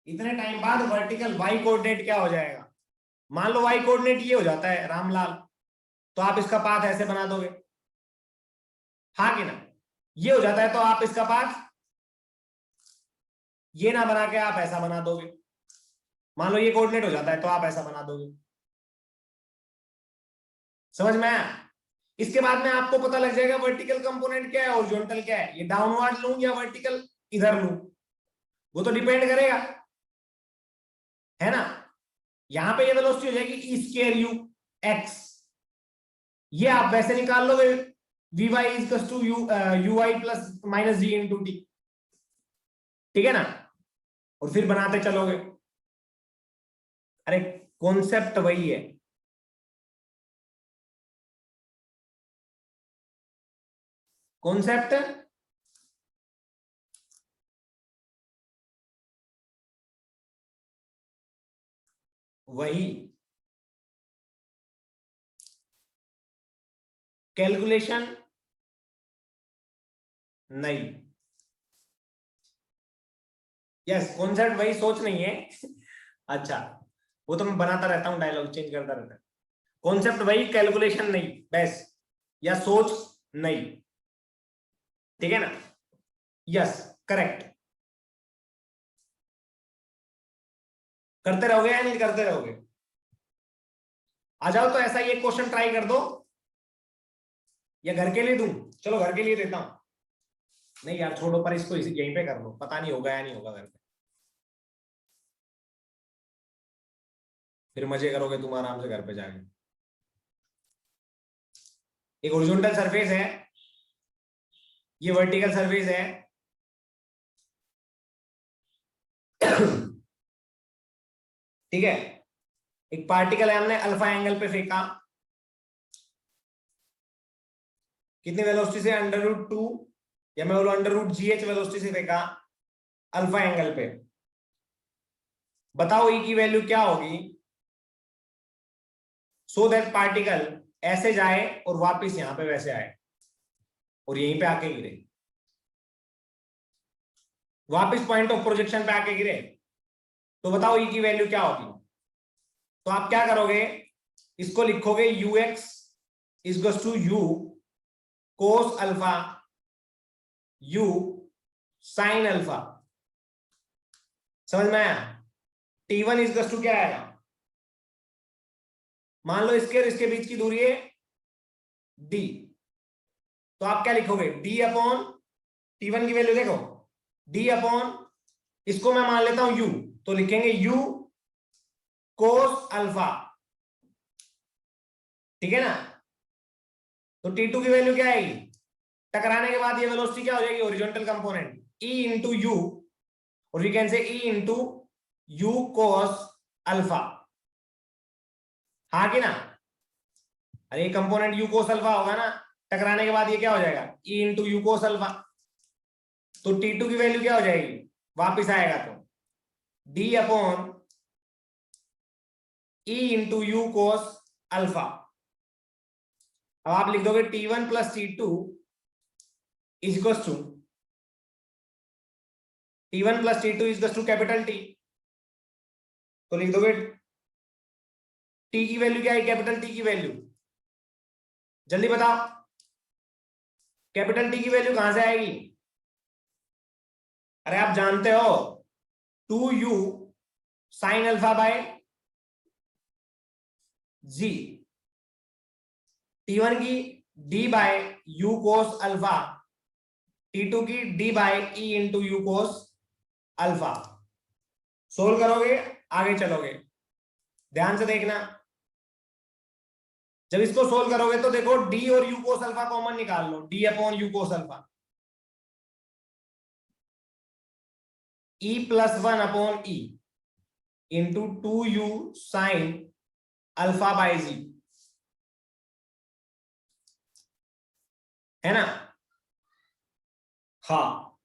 A: इतने टाइम बाद वर्टिकल वाई कोऑर्डिनेट क्या हो जाएगा? मान लो वाई कोऑर्डिनेट ये हो जाता है रामलाल, तो आप इसका पाथ ऐसे बना दोगे, हाँ कि ना? ये हो जाता है तो आप इसका पाथ ये ना बना के आप ऐसा बना दोगे। मान लो ये कोऑर्डिनेट हो जाता है तो आप ऐसा बना दोगे। समझ में आया? इसके बाद में आपको पता लग जाएगा वर्टिकल कंपोनेंट क्या है, हॉरिजॉन्टल क्या है। ये डाउनवर्ड लूं या वर्टिकल इधर लूं, वो तो डिपेंड करेगा, है ना? यहां पे ये वेलोसिटी हो जाएगी ई स्क्वायर यू एक्स। ये आप वैसे निकाल लोगे v y is to u y plus minus g into t, ठीक है ना? और फिर बनाते चलोगे। अरे कॉन्सेप्ट वही है, कॉन्सेप्ट वही, कैलकुलेशन नहीं। यस कॉन्सेप्ट वही, सोच नहीं है। अच्छा, वो तो मैं बनाता रहता हूँ, डायलॉग चेंज करता रहता है। कॉन्सेप्ट वही, कैलकुलेशन नहीं बस, या सोच नहीं, ठीक है ना? Yes correct. करते रहोगे या नहीं करते रहोगे? आ जाओ तो ऐसा ये क्वेश्चन ट्राई कर दो, या घर के लिए दूं? चलो घर के लिए देता हूं। नहीं यार छोड़ो, पर इसको यहीं पे कर लो, पता नहीं होगा या नहीं होगा घर पे, फिर मजे करोगे तुम आराम से घर पे जाके। एक हॉरिजॉन्टल सरफेस है, ये वर्टिकल सरफेस है। ठीक है, एक पार्टिकल है, हमने अल्फा एंगल पे फेंका, कितनी वेलोसिटी से? √2 या मैं बोलूं √GH वेलोसिटी से फेंका अल्फा एंगल पे। बताओ ई की वैल्यू क्या होगी सो दैट पार्टिकल ऐसे जाए और वापस यहां पे वैसे आए और यहीं पे आके गिरे, वापस पॉइंट ऑफ प्रोजेक्शन पे आके गिरे। तो बताओ ई की वैल्यू क्या होगी? तो आप क्या करोगे, इसको लिखोगे ux is to u cos alpha u sine alpha. समझ में आया? T1 इज टू क्या आएगा? मान लो इसके और इसके बीच की दूरी है d, तो आप क्या लिखोगे? d अपॉन T1 की वैल्यू देखो, d अपॉन इसको मैं मान लेता हूं u, तो लिखेंगे u कोस अल्फा, ठीक है ना? तो T2 की वैल्यू क्या आएगी? टकराने के बाद ये वेलोसिटी क्या हो जाएगी? Horizontal component E into u, और we can say E into u cos alpha, हाँ कि ना? अरे कंपोनेंट यू कोस अल्फा होगा ना, टकराने के बाद ये क्या हो जाएगा? E into u cos alpha. तो T2 की वैल्यू क्या हो जाएगी वापिस आएगा? तो D upon E into u cos alpha. अब आप लिख दोगे T1 plus T2 is equal to T1 plus T2 is equal to capital T, तो लिख दोगे T की वैल्यू क्या है? कैपिटल T की वैल्यू जल्दी बताओ, कैपिटल T की वैल्यू कहां से आएगी? अरे आप जानते हो 2u sine alpha by ji, T1 की d by u cos alpha, T2 की d by e into u cos alpha. Solve करोगे आगे चलोगे, ध्यान से देखना। जब इसको सोल्व करोगे तो देखो डी और यू कोस अल्फा कॉमन निकाल लो, d upon u cos alpha, e plus 1 upon e into 2u sine alpha by g, है ना। हाँ,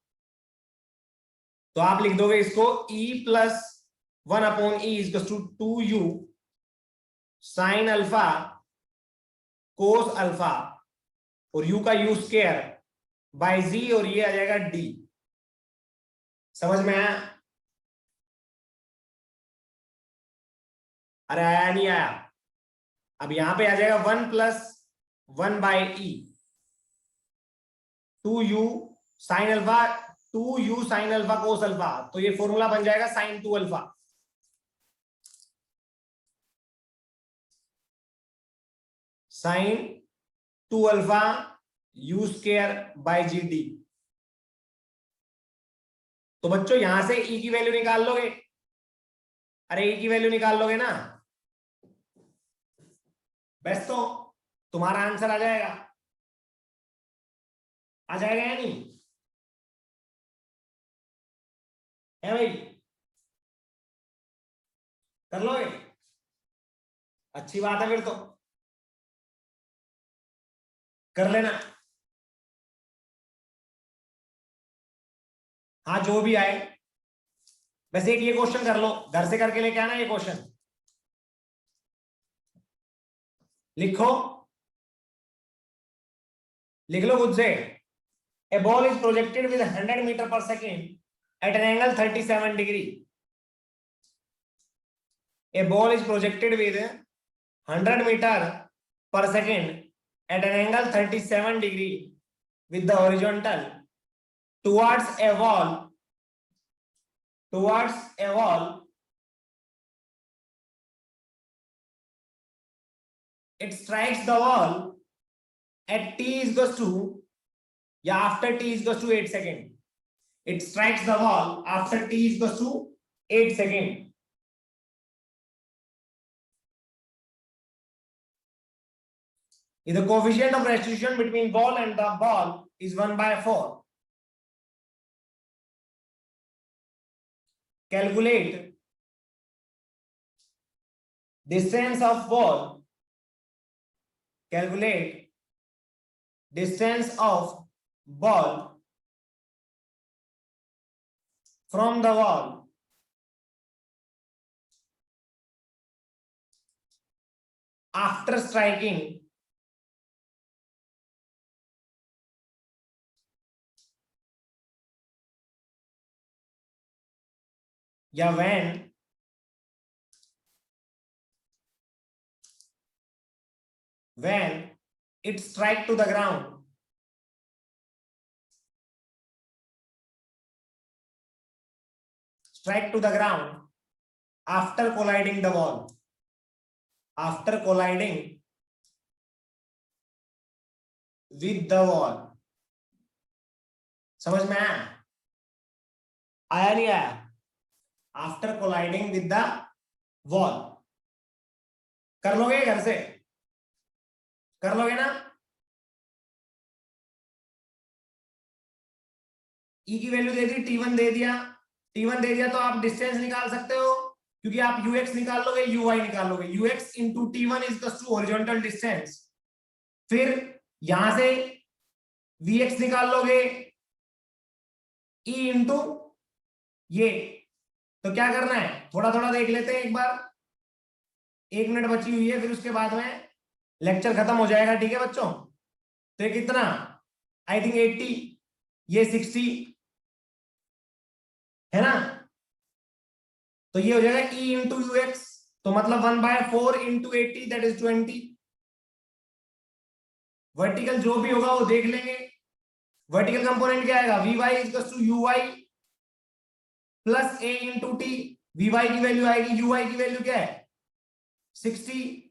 A: तो आप लिख दोगे इसको e plus 1 upon e is to 2u sine alpha cos alpha और u का u स्क्वायर बाय z, और ये आ जाएगा d। समझ में आया? अरे आया नहीं आया? अब यहां पे आ जाएगा 1 plus 1 by e 2u sine alpha 2u sine alpha cos alpha, तो ये फॉर्मूला बन जाएगा sine 2 alpha. Sine 2 alpha u square by g d. तो बच्चों यहां से e की वैल्यू निकाल लोगे, अरे e की वैल्यू निकाल लोगे ना, बस तो तुम्हारा आंसर आ जाएगा, आ जाएगा या नहीं है भाई? कर लोगे? अच्छी बात है, फिर तो कर लेना। हाँ जो भी आए, वैसे एक ये क्वेश्चन कर लो, घर से करके लेके आना ये क्वेश्चन, लिखो, लिख लो खुद से। A ball is projected with 100 metre per second at an angle 37 degree. A ball is projected with 100 metre per second at an angle 37 degree with the horizontal towards a wall it strikes the wall at t is equals to after t is equals to 8 seconds. It strikes the wall after t is equals to 8 seconds. If the coefficient of restitution between ball and the ball is 1/4, calculate distance of ball. Calculate distance of ball from the wall after striking when it strike to the ground. Strike to the ground after colliding the wall. After colliding with the wall. समझ में आया? आया नहीं आया? After colliding with the wall. कर लोगे घर से? कर लोगे ना? E की वैल्यू दे दी, T1 दे दिया, T1 दे दिया तो आप डिस्टेंस निकाल सकते हो, क्योंकि आप UX निकाल लोगे, UI निकाल लोगे। UX into T1 is equals to horizontal distance। फिर यहां से VX निकाल लोगे, E into ये। तो क्या करना है, थोड़ा थोड़ा देख लेते हैं एक बार, 1 मिनट बची हुई है, फिर उसके बाद में लेक्चर खत्म हो जाएगा। ठीक है बच्चों? तो ये कितना, आई थिंक 80, ये 60 है ना, तो ये हो जाएगा E इंटू UX, तो मतलब 1/4 इंटू 80 दैट इज 20। वर्टिकल जो भी होगा वो देख लेंगे। वर्टिकल कंपोनेंट क्या आएगा, VY equals to UI plus A into T। VY की वैल्यू आएगी, UI की वैल्यू क्या है 60